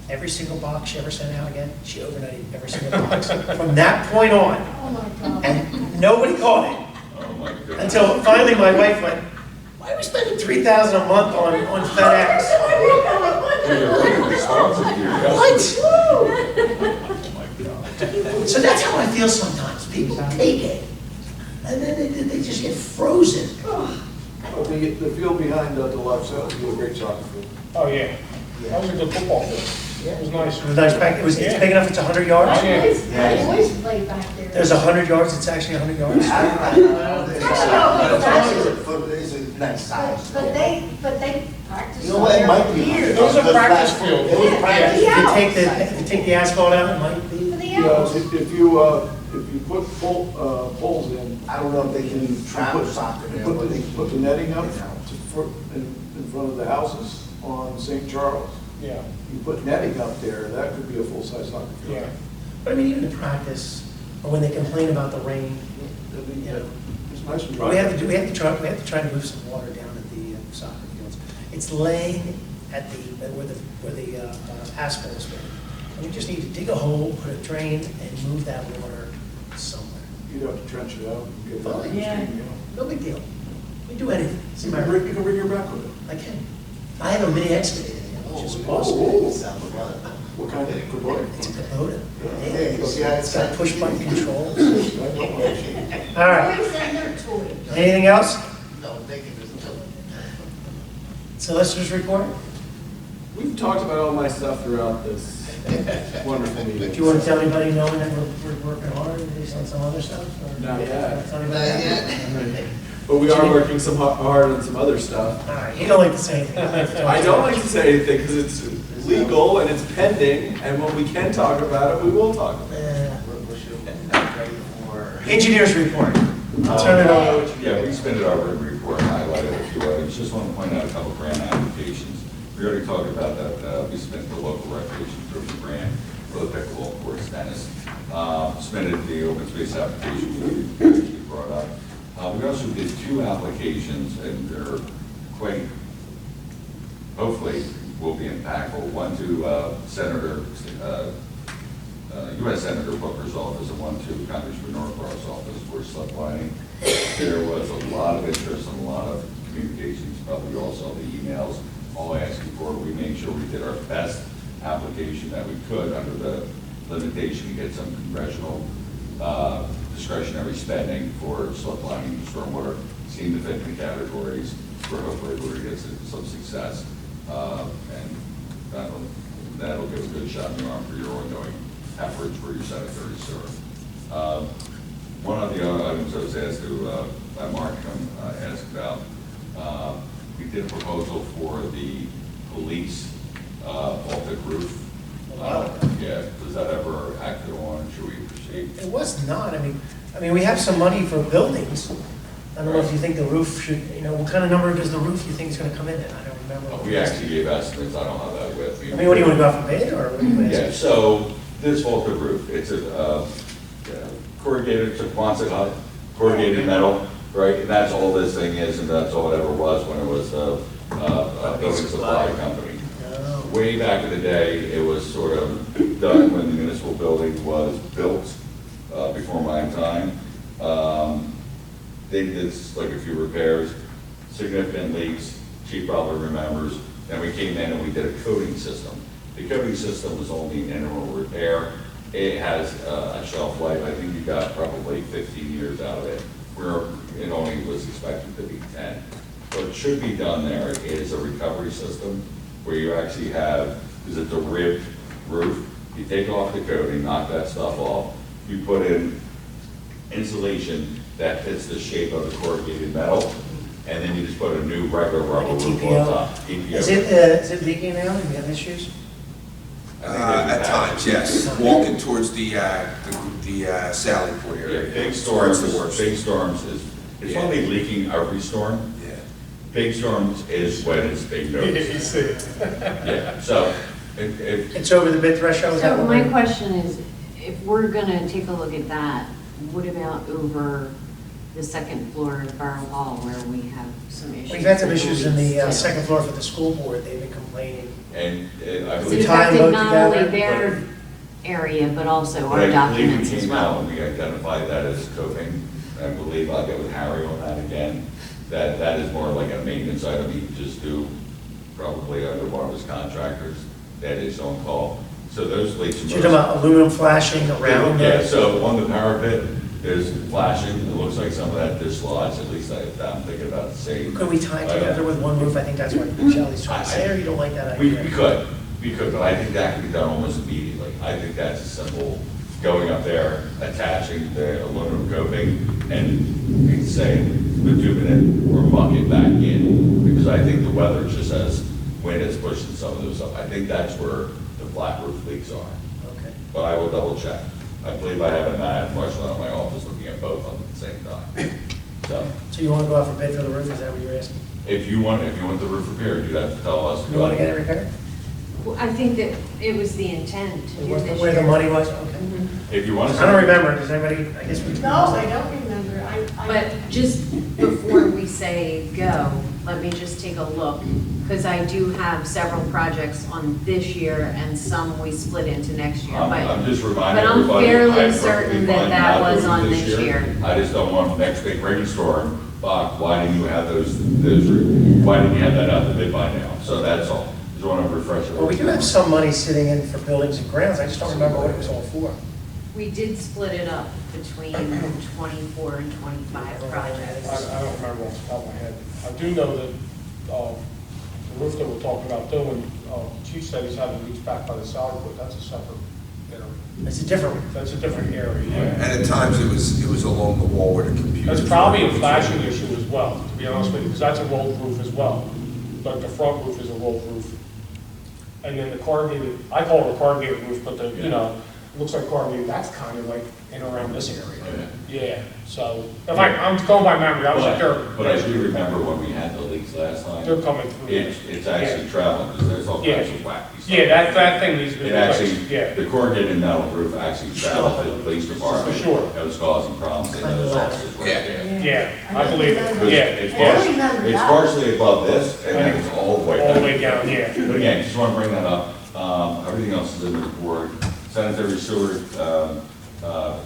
Every single box she ever sent out again, she overnighted every single box. From that point on, Oh, my God. and nobody caught it. Oh, my goodness. Until finally my wife went, why are we spending $3,000 a month on FedEx? What? So that's how I feel sometimes. People take it, and then they just get frozen. But the field behind the Lux, that would be a great soccer field. Oh, yeah. That was a good football field. It was nice. It was nice back, it's big enough, it's 100 yards? Oh, yeah. I always play back there. There's 100 yards, it's actually 100 yards? I don't know. It's a nice size. But they practice. You know what, it might be. Years. It was a practice field. It was practice. If you take the asphalt out, it might be. For the Yeah, owls. if you put poles in. I don't know if they can use travel soccer there, but they can. Put the netting up in front of the houses on St. Charles. Yeah, You put netting up there, that could be a full-size soccer field. yeah. But I mean, even in practice, or when they complain about the rain, That'd be- you know, It's nice to we have to try to move some water down at the soccer fields. It's laying at where the asphalt is. And we just need to dig a hole, put a drain, and move that water somewhere. You'd have to trench it out and get it out. Fine. Yeah. No big deal. We do anything. It's You can America. bring your back with it. I can. I have a mini excavator, which is awesome. What kind of Kubota? It's a Kubota. Yeah, you see how It's got push button controls. I don't All right. Always send their toys. Anything else? No, they can just. Solicitors report? We've talked about all my stuff throughout this wonderful meeting. Do you want to tell anybody knowing that we're working hard and based on some other stuff? or- Not yet. Tell anybody that? But we are working some hard on some other stuff. All right, you don't like to say anything. I don't like to say anything because it's legal and it's pending, and when we can talk about it, we will talk about it. Engineers report. I'll turn it over. Yeah, we submitted our report, highlighted a few items, just want to point out a couple grant applications. We already talked about that, we submitted the local recreation improvement grant for the pickleball courts, tennis. Submitted the open space application that you brought up. We also did two applications, and they're quite hopefully will be impactful. One to U.S. Senator Booker's office and one to Congressman Norcross' office for slip lining. There was a lot of interest and a lot of communications. Probably all saw the emails, all asking for. We made sure we did our best application that we could under the limitation to get some congressional discretionary spending for slip lining and stormwater. Seemed to fit the categories. We're hopefully we're going to get some success, and that'll give a good shot in the arm for your ongoing efforts for your sanitary sewer. One of the other items I was asked to, by Mark, asked about, we did a proposal for the police vaulted roof. Yeah, was that ever acted on? Should we proceed? It was not, I mean, we have some money for buildings. I don't know if you think the roof should, what kind of number does the roof you think is gonna come in at? I don't remember. We actually gave estimates, I don't have that with me. I mean, what do you want to go out for bid, or what do you want to Yeah, so this vaulted roof, it's a corrugated, it's a Quonset corrugated metal, right? And that's all this thing is, and that's all it ever was when it was a building supply company. Way back in the day, it was sort of done when the municipal building was built, before my time. They did like a few repairs, significant leaks, Chief probably remembers. Then we came in and we did a coating system. The coating system was only an integral repair. It has a shelf life. I think you got probably 15 years out of it, where it only was expected to be 10. What should be done there is a recovery system where you actually have, because it's a ribbed roof, you take off the coating, knock that stuff off, you put in insulation that fits the shape of the corrugated metal, and then you just put a new regular rubber roof on top. TPO. Is it leaking now? Do you have issues? At times, yes. Walking towards the Sally Port area. Yeah, big storms, the worst. big storms it's only leaking every storm. Yeah. Big storms is when it's big notice. Yeah, so It's over the bid threshold? is that So what my we're- question is, if we're gonna take a look at that, what about over the second floor of Borough Hall where we have some issues? We've had some issues in the Yeah. second floor for the school board. They've been complaining. and I It's believe. Time affected both not together, only their area, but also But our I believe documents we as came out well. and we identified that as coping. I believe I'll get with Harry on that again. That is more like a maintenance item he could just do, probably under one of his contractors, that is on call. So those leaks. So you're talking about aluminum flashing around Yeah, it? so on the parapet, there's flashing. It looks like some of that dislodged, at least I'm thinking about the same. Could we tie it together with one roof? I think that's what Shelley's trying to say, or you don't like that We idea? could, but I think that could be done almost immediately. I think that's a simple, going up there, attaching the aluminum coping, and saying, bitumen it or muck it back in, because I think the weather just as wind is pushing some of those up. I think that's where the flat roof leaks are. Okay. But I will double check. I believe I have a man, Marshall, in my office looking at both of them at the same time. So you want to go out for bid for the roof, is that what you're asking? If you want the roof repaired, you'd have to tell us. You want to get it repaired? Well, I think that it was the intent to do this Where the year. money was? Okay. If you want to. I don't remember, does anybody, I guess we. No, I don't remember. But just before we say go, let me just take a look, because I do have several projects on this year and some we split into next year. I'm just reminding But I'm everybody. fairly I'm certain perfectly that fine that not was doing on this this year. I just don't want next big rainstorm, why didn't you have why didn't you have that out the bid by now? So that's all. Just want to refresh it. Well, we do have some money sitting in for buildings and grounds, I just don't remember what it was all for. We did split it up between 24 and 25 projects. I don't remember off the top of my head. I do know that the roof that we're talking about doing, Chief said he's having leaks back by the salad, but that's a separate, It's a different. that's a different area. And at times it was along the wall where the computer. That's probably a flashing issue as well, to be honest with you, because that's a rolled roof as well. But the front roof is a rolled roof. And then the corrugated, I call it a corrugated roof, but it looks like corrugated, that's kind of like in around this area. Yeah, so, I'm going by memory, I was like, But I do remember when we had the leaks last time. they're coming through. It's actually traveling, because there's all kinds of wacky stuff. Yeah, that thing needs to be It actually, replaced, the corrugated metal roof actually traveled to the police department. For sure. It was causing problems in those offices right there. Yeah, I believe it, yeah. It's partially above this, and then it's all the way All the down. way down, yeah. But again, just want to bring that up. Everything else is in the report. Sanitary sewer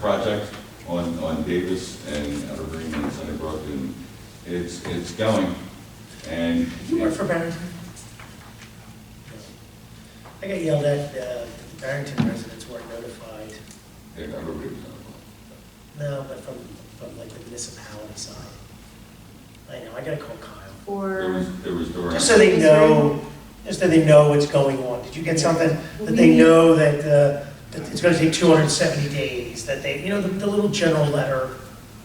project on Davis and Evergreen and Sunnybrook, and it's going. And Did you work for Barrington? I got yelled at, the Barrington residents weren't notified. Yeah, everybody was No, but from like the municipality side. I know, I gotta call Kyle. It was during. Just so they know, what's going on. Did you get something that they know that it's gonna take 270 days, that they, the little general letter,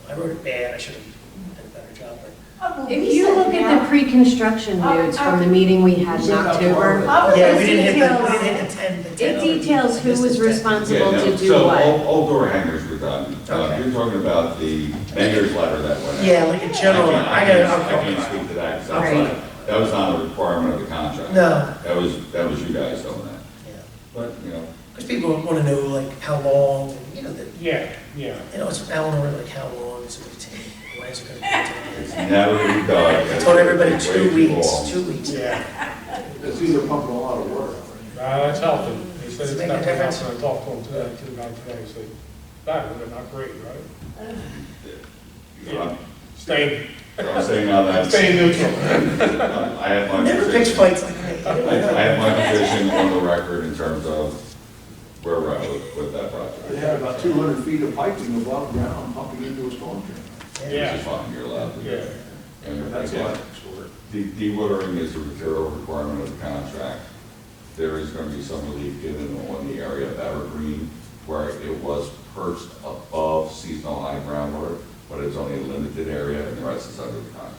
I wrote it bad, I should have done a better job, but. If you look at the pre-construction notes from the meeting we had in October, Yeah, we it didn't hit the 10. details who was responsible to do so what. all door hangers were done. Okay. You're talking about the mayor's letter that went out. Yeah, like a general, I can't speak to that, because Right. that was not a requirement of the contract. No. That was you guys doing that. Yeah. But, Because people want to know, like, how long, and, Yeah. it's Eleanor, like, how long is it going to take? When is it going to take? It's never been done. I told everybody Way 2 too weeks, long. 2 weeks. Yeah. It's either pumping a lot of water. That's helping. They said Does it it's make a not difference? helping. I talked to him today, to the guy today, so that would not great, right? Yeah. Staying, I'm saying now that. staying neutral. I have my Never picks position. fights like me. I have my position on the record in terms of where we're at with that project. They had about 200 feet of piping above ground pumping into a storm drain. Yeah. Which is fine, you're allowed to do Yeah. that. And That's again, why it's short. dewatering is a material requirement of the contract. There is going to be some relief given on the area of Evergreen where it was perched above seasonal high groundwater, but it's only a limited area and the rest is under the contract.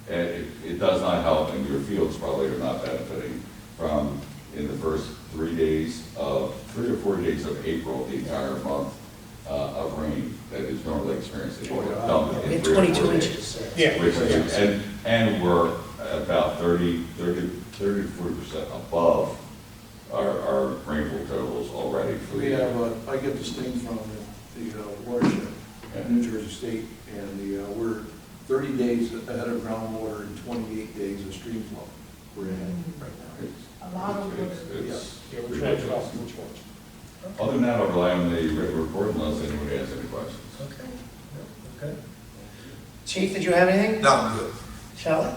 And it does not help, and your fields probably are not benefiting from, in the first 3 or 4 days of April, the entire month of rain that is normally experienced. It will dump We in had 3 or 4 22 days. inches. Yeah. Which is, and we're about 30 to 40% above our rainfall totals already for the We year. have, I get this thing from the watershed, New Jersey State, and we're 30 days ahead of groundwater and 28 days of stream flow. We're ahead right now. A lot of It's Yeah, we're trying to off which ones. other than that, I'll rely on the written report unless anybody has any questions. Okay. Okay. Chief, did you have anything? No, I'm good. Shelley?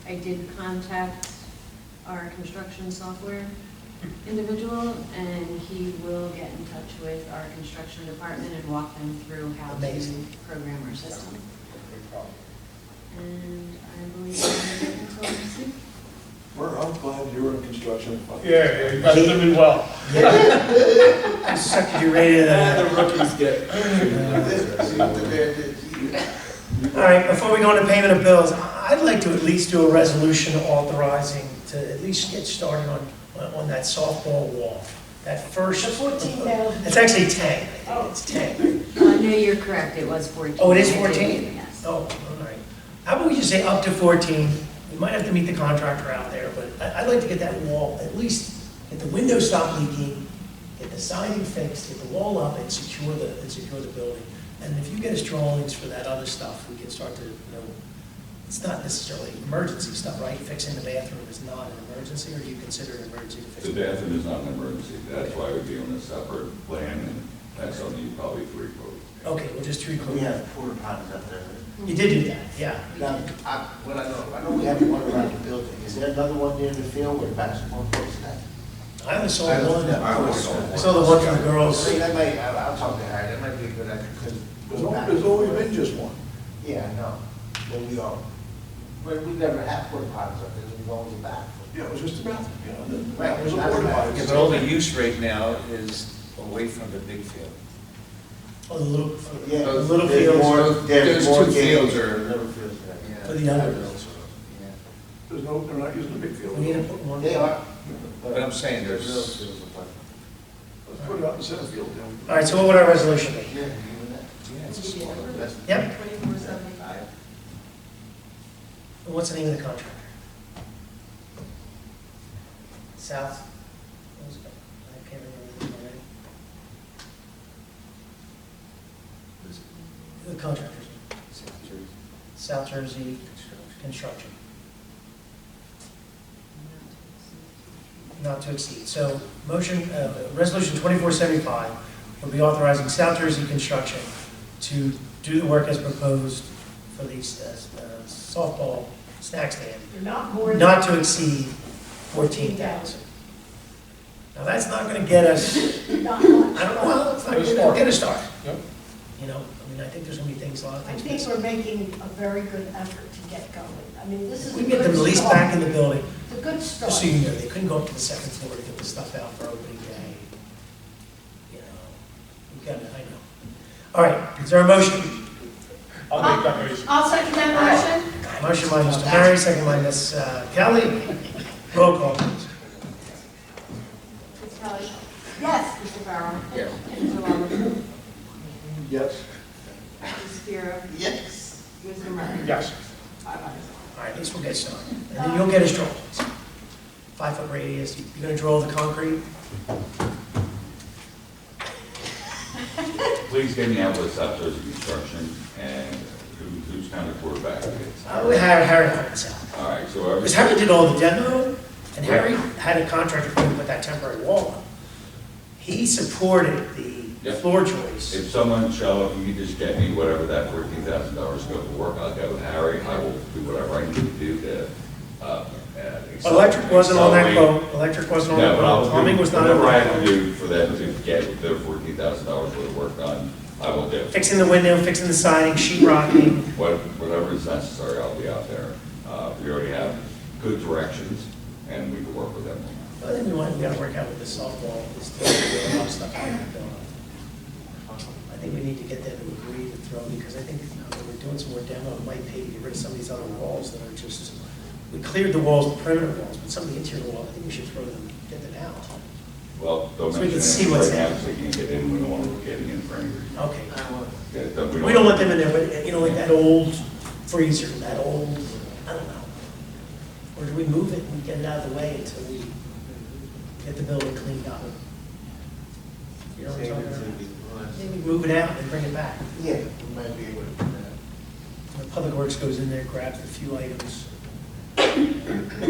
I did contact our construction software individual, and he will get in touch with our construction department and walk them through how to Amazing. program our system. Big problem. And I believe I'm good until next week. I'm glad you were in construction. Yeah, you guys did me well. I sucked you right into that. The rookies get. All right, before we go into payment of bills, I'd like to at least do a resolution authorizing to at least get started on that softball wall. That first. The 14,000. It's actually 10. I think it's 10. I know you're correct, it was 14. Oh, it is 14? Yes. Oh, all right. How about we just say up to 14? We might have to meet the contractor out there, but I'd like to get that wall, at least get the windows stop leaking, get the siding fixed, get the wall up and secure the building. And if you get us drawings for that other stuff, we can start to, it's not necessarily emergency stuff, right? Fixing the bathroom is not an emergency, or do you consider it an emergency to fix? The bathroom is not an emergency. That's why it would be on a separate plan, and that's something you probably three quote. Okay, well, just three We quotes. have porta potties up there. You did do that, yeah. Now, I know we have one around the building. Is there another one near the field where the basketball court's at? I only saw I one. only I saw the one for the girls. I'll talk to Harry, that might be a good idea, because. There's always been just one. Yeah, I know, but we never had porta potties up there, we always back. Yeah, it was just a bathroom, Right, There's a not porta a potty. Yeah, but all the use right now is away from the big field. Oh, the little, Yeah, the little there's fields more- there's Those more two games. fields are- Little fields, yeah. for the younger girls. They're not using the big field. We need to put one. They are. But I'm saying There's little there's, fields up Let's put it out in the center field. All right, so what would our resolution be? there. Yeah, even that. yeah, it's a small. Yep. 2475. And what's the name of the contractor? South? what was it? I can't remember the name already. The contractor's name. South Jersey Construction. not to exceed. So motion, resolution 2475 will be authorizing South Jersey Construction to do the work as proposed for the softball snack stand, Not more than. not to exceed 14,000. Now, that's not gonna get us, Not I much. don't know, well, it's not Good gonna start. get a start. Yep. You know, I mean, I think there's gonna be things, a lot of I things. think we're making a very good effort to get going. I mean, this is a We good get them at least start. back in the building. It's a good start. Just so you know, they couldn't go up to the second floor to get the stuff out for opening day. You know, we got it, I know. All right, is there a motion? I'll make that motion. I'll second that motion. Motion by Mr. Murray, second by Ms. Kelly. Roll call, please. Ms. Kelly? Yes. Mr. Farrell? Yes. Mr. Lovett? Yes. Ms. Piero? Yes. Mr. Murray? Yes. Five ayes. All right, at least we'll get started. And then you'll get his drawings. 5-foot radius, you're gonna draw the concrete? Please get me out with South Jersey Construction and who's kind of quarterback? Harry helped us out. All right, so Because Harry did all the demo, and Harry had a contractor come and put that temporary wall up. He supported the Yep. floor joist. if someone show up, you can just get me whatever that $14,000 scope of work, I'll go with Harry, I will do whatever I need to do to, Electric wasn't on that accelerate. quote, electric wasn't on No, that but I'll quote, plumbing do was not on whatever I that have to quote. do for them to get their $14,000 worth of work done, I will do. Fixing the window, fixing the siding, sheet rocking. Whatever is necessary, I'll be out there. We already have good directions, and we can work with them. I think we gotta work out with this softball, this, a lot of stuff on that building. I think we need to get them to agree to throw, because I think, when we're doing some more demo, it might pay to get rid of some of these other walls that are just, we cleared the walls, the perimeter walls, but some of the interior walls, I think we should throw them, get them out. Well, don't So we can mention see it what's right now, in. so they can't get in, we don't want them getting in for any reason. Okay. Yeah, We don't want them in there, but, you know, like that old freezer, that old, I don't know. Or do we move it and get it out of the way until we get the building cleaned up? You know what I'm talking about? Maybe move it out and bring it back. Yeah, we might be able to do that. The Public Works goes in there, grabs a few items. After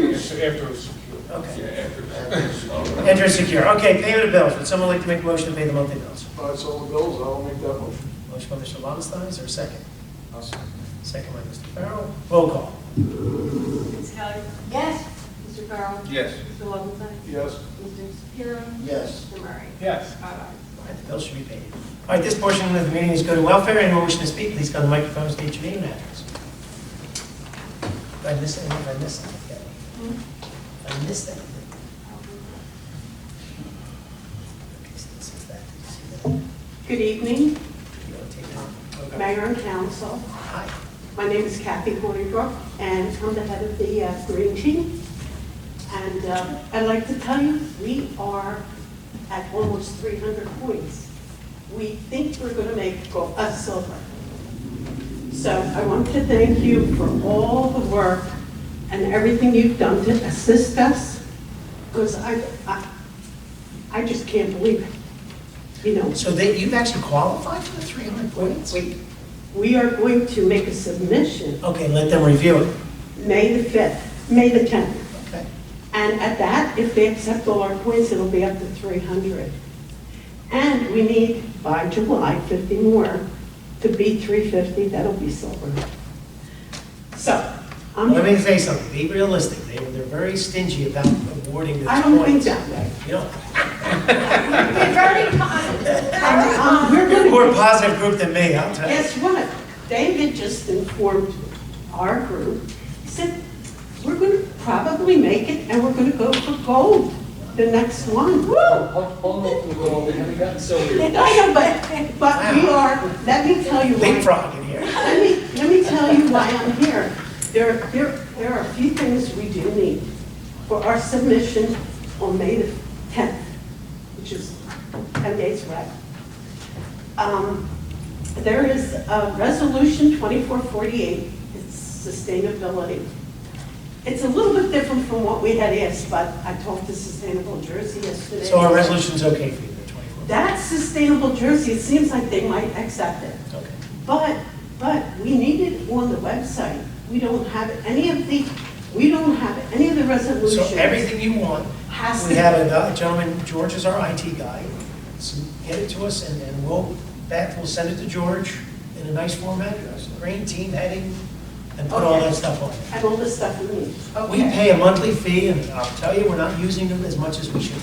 it's secure. Okay. Yeah, after. Enter secure. Okay, payment of bills. Would someone like to make a motion to pay the monthly bills? All right, so the bills, I'll make that motion. Motion by Mr. Lobenstein, is there a second? I'll second. Second by Mr. Farrell. Roll call. Ms. Kelly? Yes. Mr. Farrell? Yes. Mr. Lovenstein? Yes. Mr. Piero? Yes. Mr. Murray? Yes. Five ayes. All right, the bills should be paid. All right, this portion of the meeting is go to welfare. Anyone wishing to speak, please go to the microphone, state your name and address. If I missed anything, if I missed anything. If I missed anything. Okay, so this is that. Did you see that? Good evening, You want to take that? Okay. Mayor and Council. Hi. My name is Kathy Hornibrook, and I'm the head of the Green Team. And I'd like to tell you, we are at almost 300 points. We think we're going to make silver. So I want to thank you for all the work and everything you've done to assist us, because I just can't believe it. You know, So you've actually qualified for the 300 points? we are going to make a submission Okay, let them review it. May the 5th, May the 10th. Okay. And at that, if they accept all our points, it'll be up to 300. And we need, by July, 50 more to be 350, that'll be silver. So, Let me say something, be realistic. They're very stingy about awarding the points. I don't think that way. You know, Be very kind. We're you're a gonna- more positive group than me, I'll tell you. Guess what? David just informed our group, he said, we're going to probably make it and we're going to go for gold, the next one. Woo! Hold on to the goal, we haven't gotten silver I yet. know, but we are, let me tell you Big why. frog in here. Let me tell you why I'm here. There are a few things we do need for our submission on May the 10th, which is 10 days away. There is a resolution 2448, it's sustainability. It's a little bit different from what we had asked, but I talked to Sustainable Jersey yesterday. So our resolution's okay for you, the 24? That's Sustainable Jersey, it seems like they might accept it. Okay. But we need it on the website. We don't have any of the We don't have any of the resolutions. So everything you want, Has we to- have a gentleman, George is our IT guy, so get it to us, and Beth will send it to George in a nice format, green team heading, and put all that stuff on it. And all the stuff we need. We pay a monthly fee, and I'll tell you, we're not using them as much as we should be.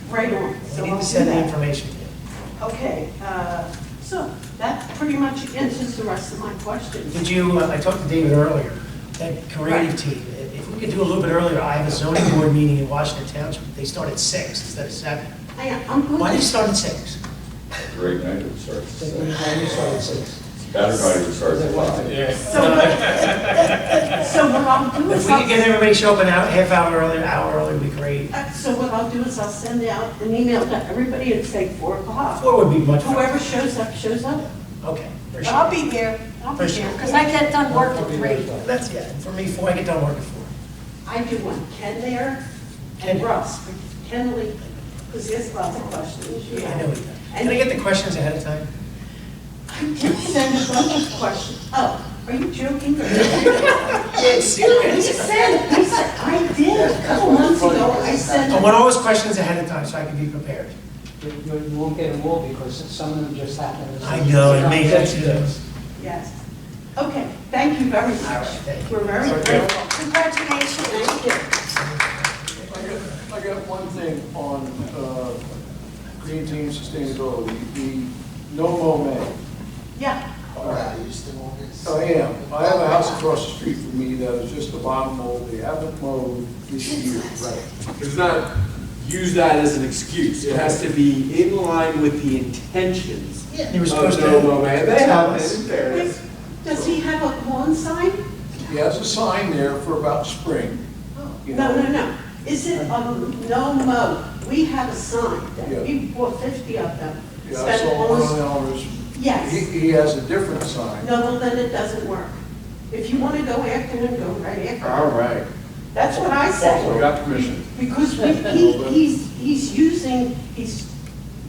Right on. So We need I'll to do send the that. information to you. Okay, so that pretty much answers the rest of my questions. Did you, I talked to David earlier, that creative Right. team, if we could do a little bit earlier, I have a zoning board meeting in Washington Township, they start at 6 instead of 7. I'm good. Why do you start at 6? Great night, it starts. Why do you start at 6? Everybody starts at 5. Yeah. So what I'll do If is, we could get everybody show up an hour, half hour earlier, hour earlier, would be great. so what I'll do is I'll send out an email to everybody and say 4 o'clock. 4 would be much better. Whoever shows up, shows up. Okay. But I'll be there, because I get done work at 3. That's, yeah, for me, 4, I get done work at 4. I do want Ken there and Russ. Ken will, because he has lots of questions. Yeah, I know he does. Can I get the questions ahead of time? I did send a bunch of questions. Oh, are you joking? Yeah, serious. He said, I did. A couple months ago, I sent. I want all those questions ahead of time so I can be prepared. You won't get them all because some of them just happen. I know, it may, that's it. Yes. Okay, thank you very much. Thank you. We're very grateful. Congratulations. Thank you. I got one thing on green team sustainability, the no mow May. Yeah. I am. I have a house across the street from me that is just abominable. They haven't mowed this year. It's not, use that as an excuse. It has to be in line with the intentions You were of supposed no to mow May. They tell have, us. in fairness. Does he have a lawn sign? He has a sign there for about spring. You No, know. no, no. Is it no mow? We have a sign. Yeah. We bought 50 of them. Yeah, I Spent saw one almost- on Elmer's. Yes. He has a different sign. No, well, then it doesn't work. If you want to go after him, go right after him. All right. That's what I We say. got permission. Because he's using, he's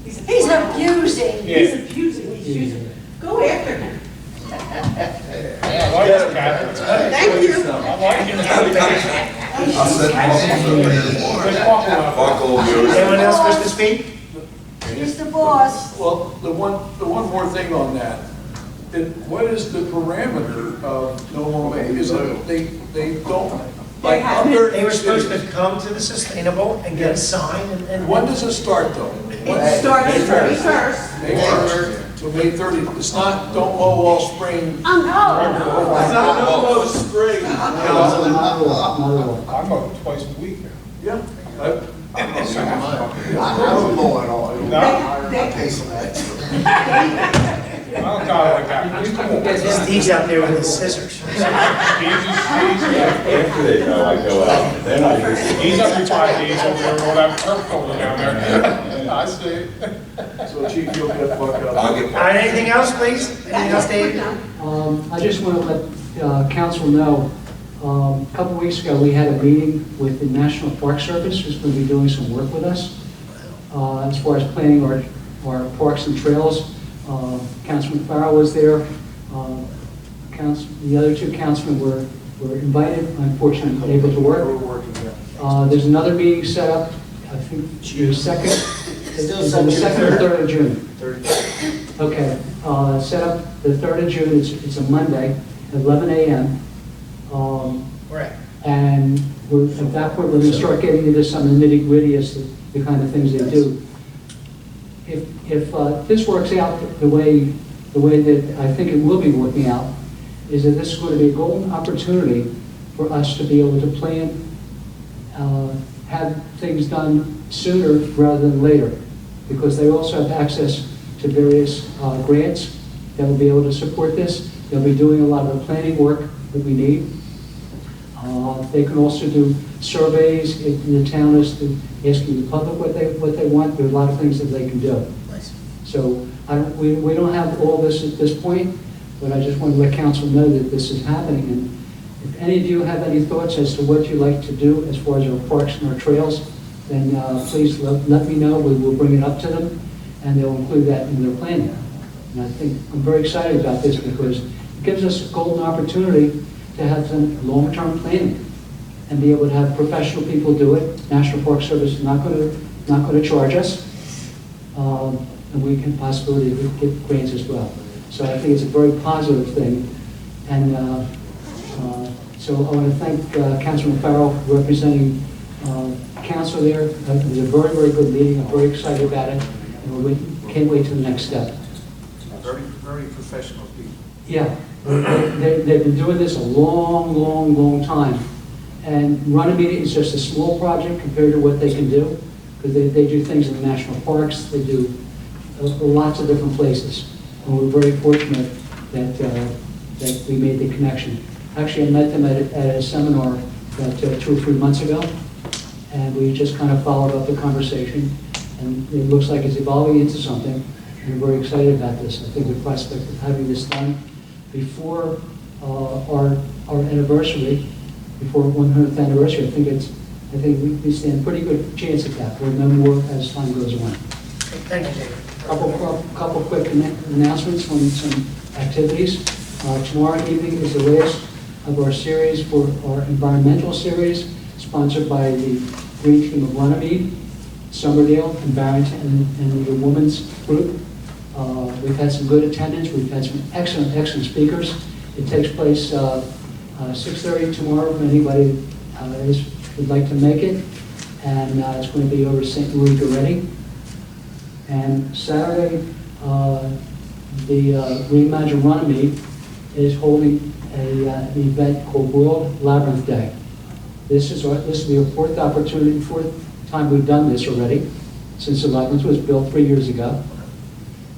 He's abusing. He's abusing, he's using. Go after him. Yeah, I like this, Catherine. Thank you. I like it. I'll send Good talking about Buckle, Anyone else wish to speak? He's the boss. Well, the one more thing on that. What is the parameter of no mow May? Is it, they don't, like, under. They were supposed to come to the sustainable and get a sign and. When does it start though? It starts May 31st. May 1st, so May 30th. It's not, don't mow all spring. Oh, no. It's not no mow spring. I mow twice a week now. Yeah. I don't mow at all. No? I pay some extra. I don't got it like that. Steve's out there with his scissors. After they go, I go out, then I just. He's up retired, he's over there, all that turf coat down there. I see it. So Chief, you'll get buck up. I'll get All right, anything else, please? Anything else, Dave? I just want to let council know, a couple of weeks ago, we had a meeting with the National Park Service, who's going to be doing some work with us as far as planning our parks and trails. Councilman Farrell was there. The other two councilmen were invited, unfortunately not able to work. We're working there. There's another meeting set up, I think, the second or 3rd of June. Okay, set up the 3rd of June, it's a Monday, at 11 a.m. Right. And at that point, we're going to start getting into some of the nitty-gritty as to the kind of things they do. If this works out the way that I think it will be working out, is that this is going to be a golden opportunity for us to be able to plan, have things done sooner rather than later, because they also have access to various grants that will be able to support this. They'll be doing a lot of the planning work that we need. They can also do surveys in the town as to asking the public what they want. There are a lot of things that they can do. Nice. So we don't have all this at this point, but I just want to let council know that this is happening. And if any of you have any thoughts as to what you'd like to do as far as our parks and our trails, then please let me know. We will bring it up to them, and they'll include that in their planning. And I think I'm very excited about this because it gives us a golden opportunity to have some long-term planning. and be able to have professional people do it. National Park Service is not going to charge us, and we can possibly get grants as well. So I think it's a very positive thing, and so I want to thank Councilman Farrell for representing council there. It was a very, very good meeting. I'm very excited about it, and we can't wait to the next step. Very, very professional people. Yeah, they've been doing this a long, long, long time. And Runnemede is just a small project compared to what they can do, because they do things in the national parks, they do lots of different places. And we're very fortunate that we made the connection. Actually, I met them at a seminar about 2 or 3 months ago, and we just kind of followed up the conversation, and it looks like it's evolving into something. We're very excited about this. I think the prospect of having this done before our anniversary, before 100th anniversary, I think we stand a pretty good chance at that. We'll know more as time goes on. Thank you, David. Couple quick announcements on some activities. Tomorrow evening is the last of our series for our environmental series, sponsored by the Green Team of Runnemede, Somerdale, and Barrington, and the Women's Group. We've had some good attendance. We've had some excellent speakers. It takes place 6:30 tomorrow for anybody would like to make it. And it's going to be over St. Louis Goretti. And Saturday, the Reimagine Runnemede is holding an event called World Labyrinth Day. This will be a fourth time we've done this already, since the labyrinth was built 3 years ago.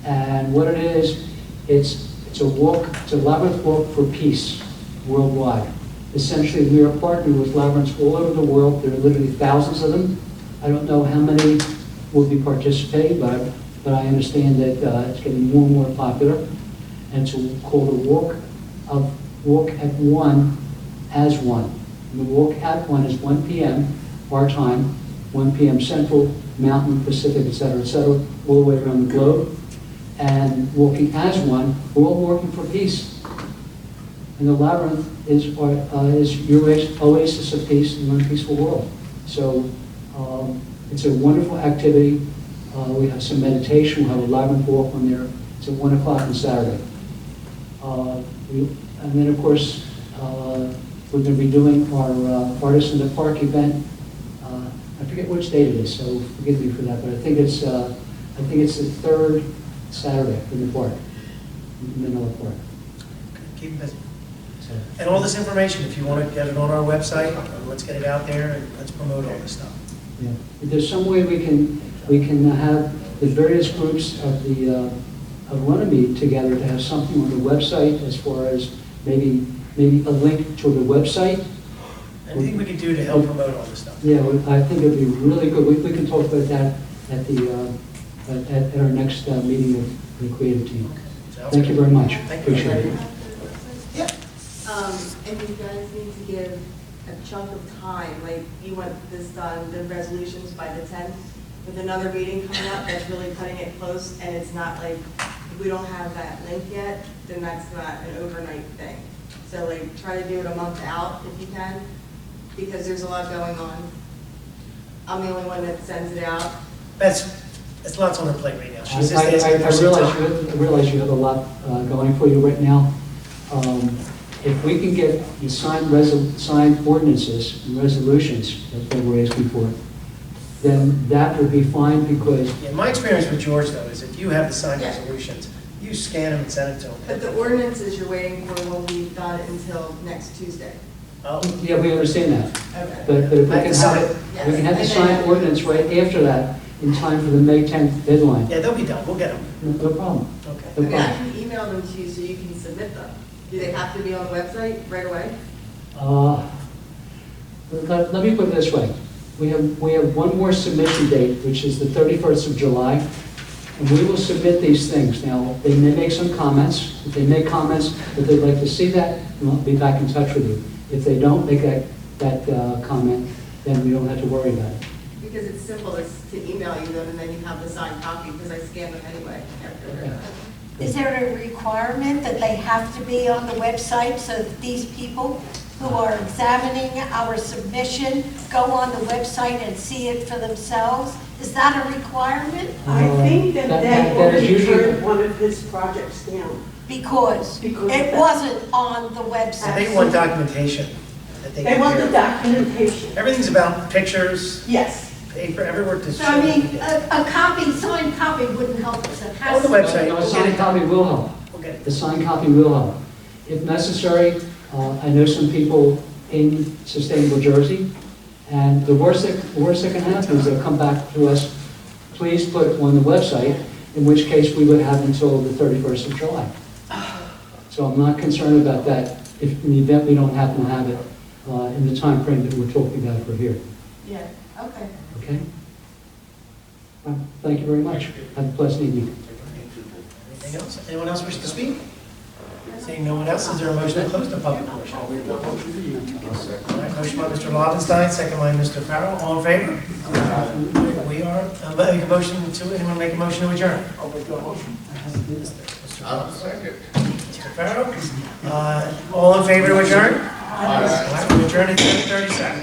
And what it is, it's a labyrinth walk for peace worldwide. Essentially, we are partnered with labyrinths all over the world. There are literally thousands of them. I don't know how many will be participating, but I understand that it's getting more and more popular. And it's called a Walk at One as One. And the Walk at One is 1 p.m. our time, 1 p.m. Central, Mountain, Pacific, et cetera, all the way around the globe. And walking as one, we're all working for peace. And the labyrinth is your oasis of peace in an unpeaceful world. So it's a wonderful activity. We have some meditation. We'll have a labyrinth walk on there. It's at 1 o'clock on Saturday. And then, of course, we're going to be doing our Artists in the Park event. I forget which date it is, so forgive me for that. But I think it's the third Saturday in the park, in Manila Park. Keep busy. And all this information, if you want to get it on our website, let's get it out there and let's promote all this stuff. Yeah. If there's some way we can have the various groups of Runnemede together to have something on the website as far as maybe a link to the website. Anything we can do to help promote all this stuff. Yeah, I think it'd be really good. We can talk about that at our next meeting of the creative team. Okay. Thank you very much. Appreciate it. And you guys need to give a chunk of time, like you want this done, the resolutions by the 10th, with another meeting coming up that's really cutting it close, and it's not like, if we don't have that link yet, then that's not an overnight thing. So like, try to do it a month out if you can, because there's a lot going on. I'm the only one that sends it out. It's lots on her plate right now. She's just I asking for some time. realize you have a lot going for you right now. If we can get the signed ordinances and resolutions that we're asking for, then that would be fine because... Yeah, my experience with George, though, is if you have the signed resolutions, you scan them and send it to him. But the ordinances you're waiting for will be done until next Tuesday. Oh. Yeah, we understand that. Okay. But if we can have the signed ordinance right after that, in time for the May 10th deadline. Yeah, they'll be done. We'll get them. No problem. Okay. I mean, I can email them to you so you can submit them. Do they have to be on the website right away? Let me put it this way. We have one more submission date, which is the 31st of July, and we will submit these things. Now, they may make some comments. If they make comments that they'd like to see that, we'll be back in touch with you. If they don't make that comment, then we don't have to worry about it. Because it's simple, it's to email you them and then you have the signed copy, because I scan them anyway. Okay. Is there a requirement that they have to be on the website so that these people who are examining our submission go on the website and see it for themselves? Is that a requirement? I think that That- they that is already usually- turned one of his projects down. Because Because of it that. wasn't on the So website. they want documentation. That They want the documentation. Everything's about pictures, Yes. paper, everywhere to So show. I mean, a copy, signed copy wouldn't help us. It has On the to- website. No, a signed copy will help. We'll get it. The signed copy will help. If necessary, I know some people in Sustainable Jersey, and the worst that can happen is they'll come back to us, please put it on the website, in which case we would have until the 31st of July. So I'm not concerned about that if in the event we don't happen to have it in the time frame that we're talking about for here. Yeah, okay. Okay? Well, thank you very much. Have a pleasant evening. Anything else? Anyone else wish to speak? Seeing no one else, is there a motion to close the public portion? All right, motion by Mr. Lobenstein, second by Mr. Farrell. All in favor? We are, make a motion to, anyone make a motion to adjourn? I'll make that motion. I'll second. Mr. Farrell, all in favor to adjourn? All right, we adjourn at 10:37.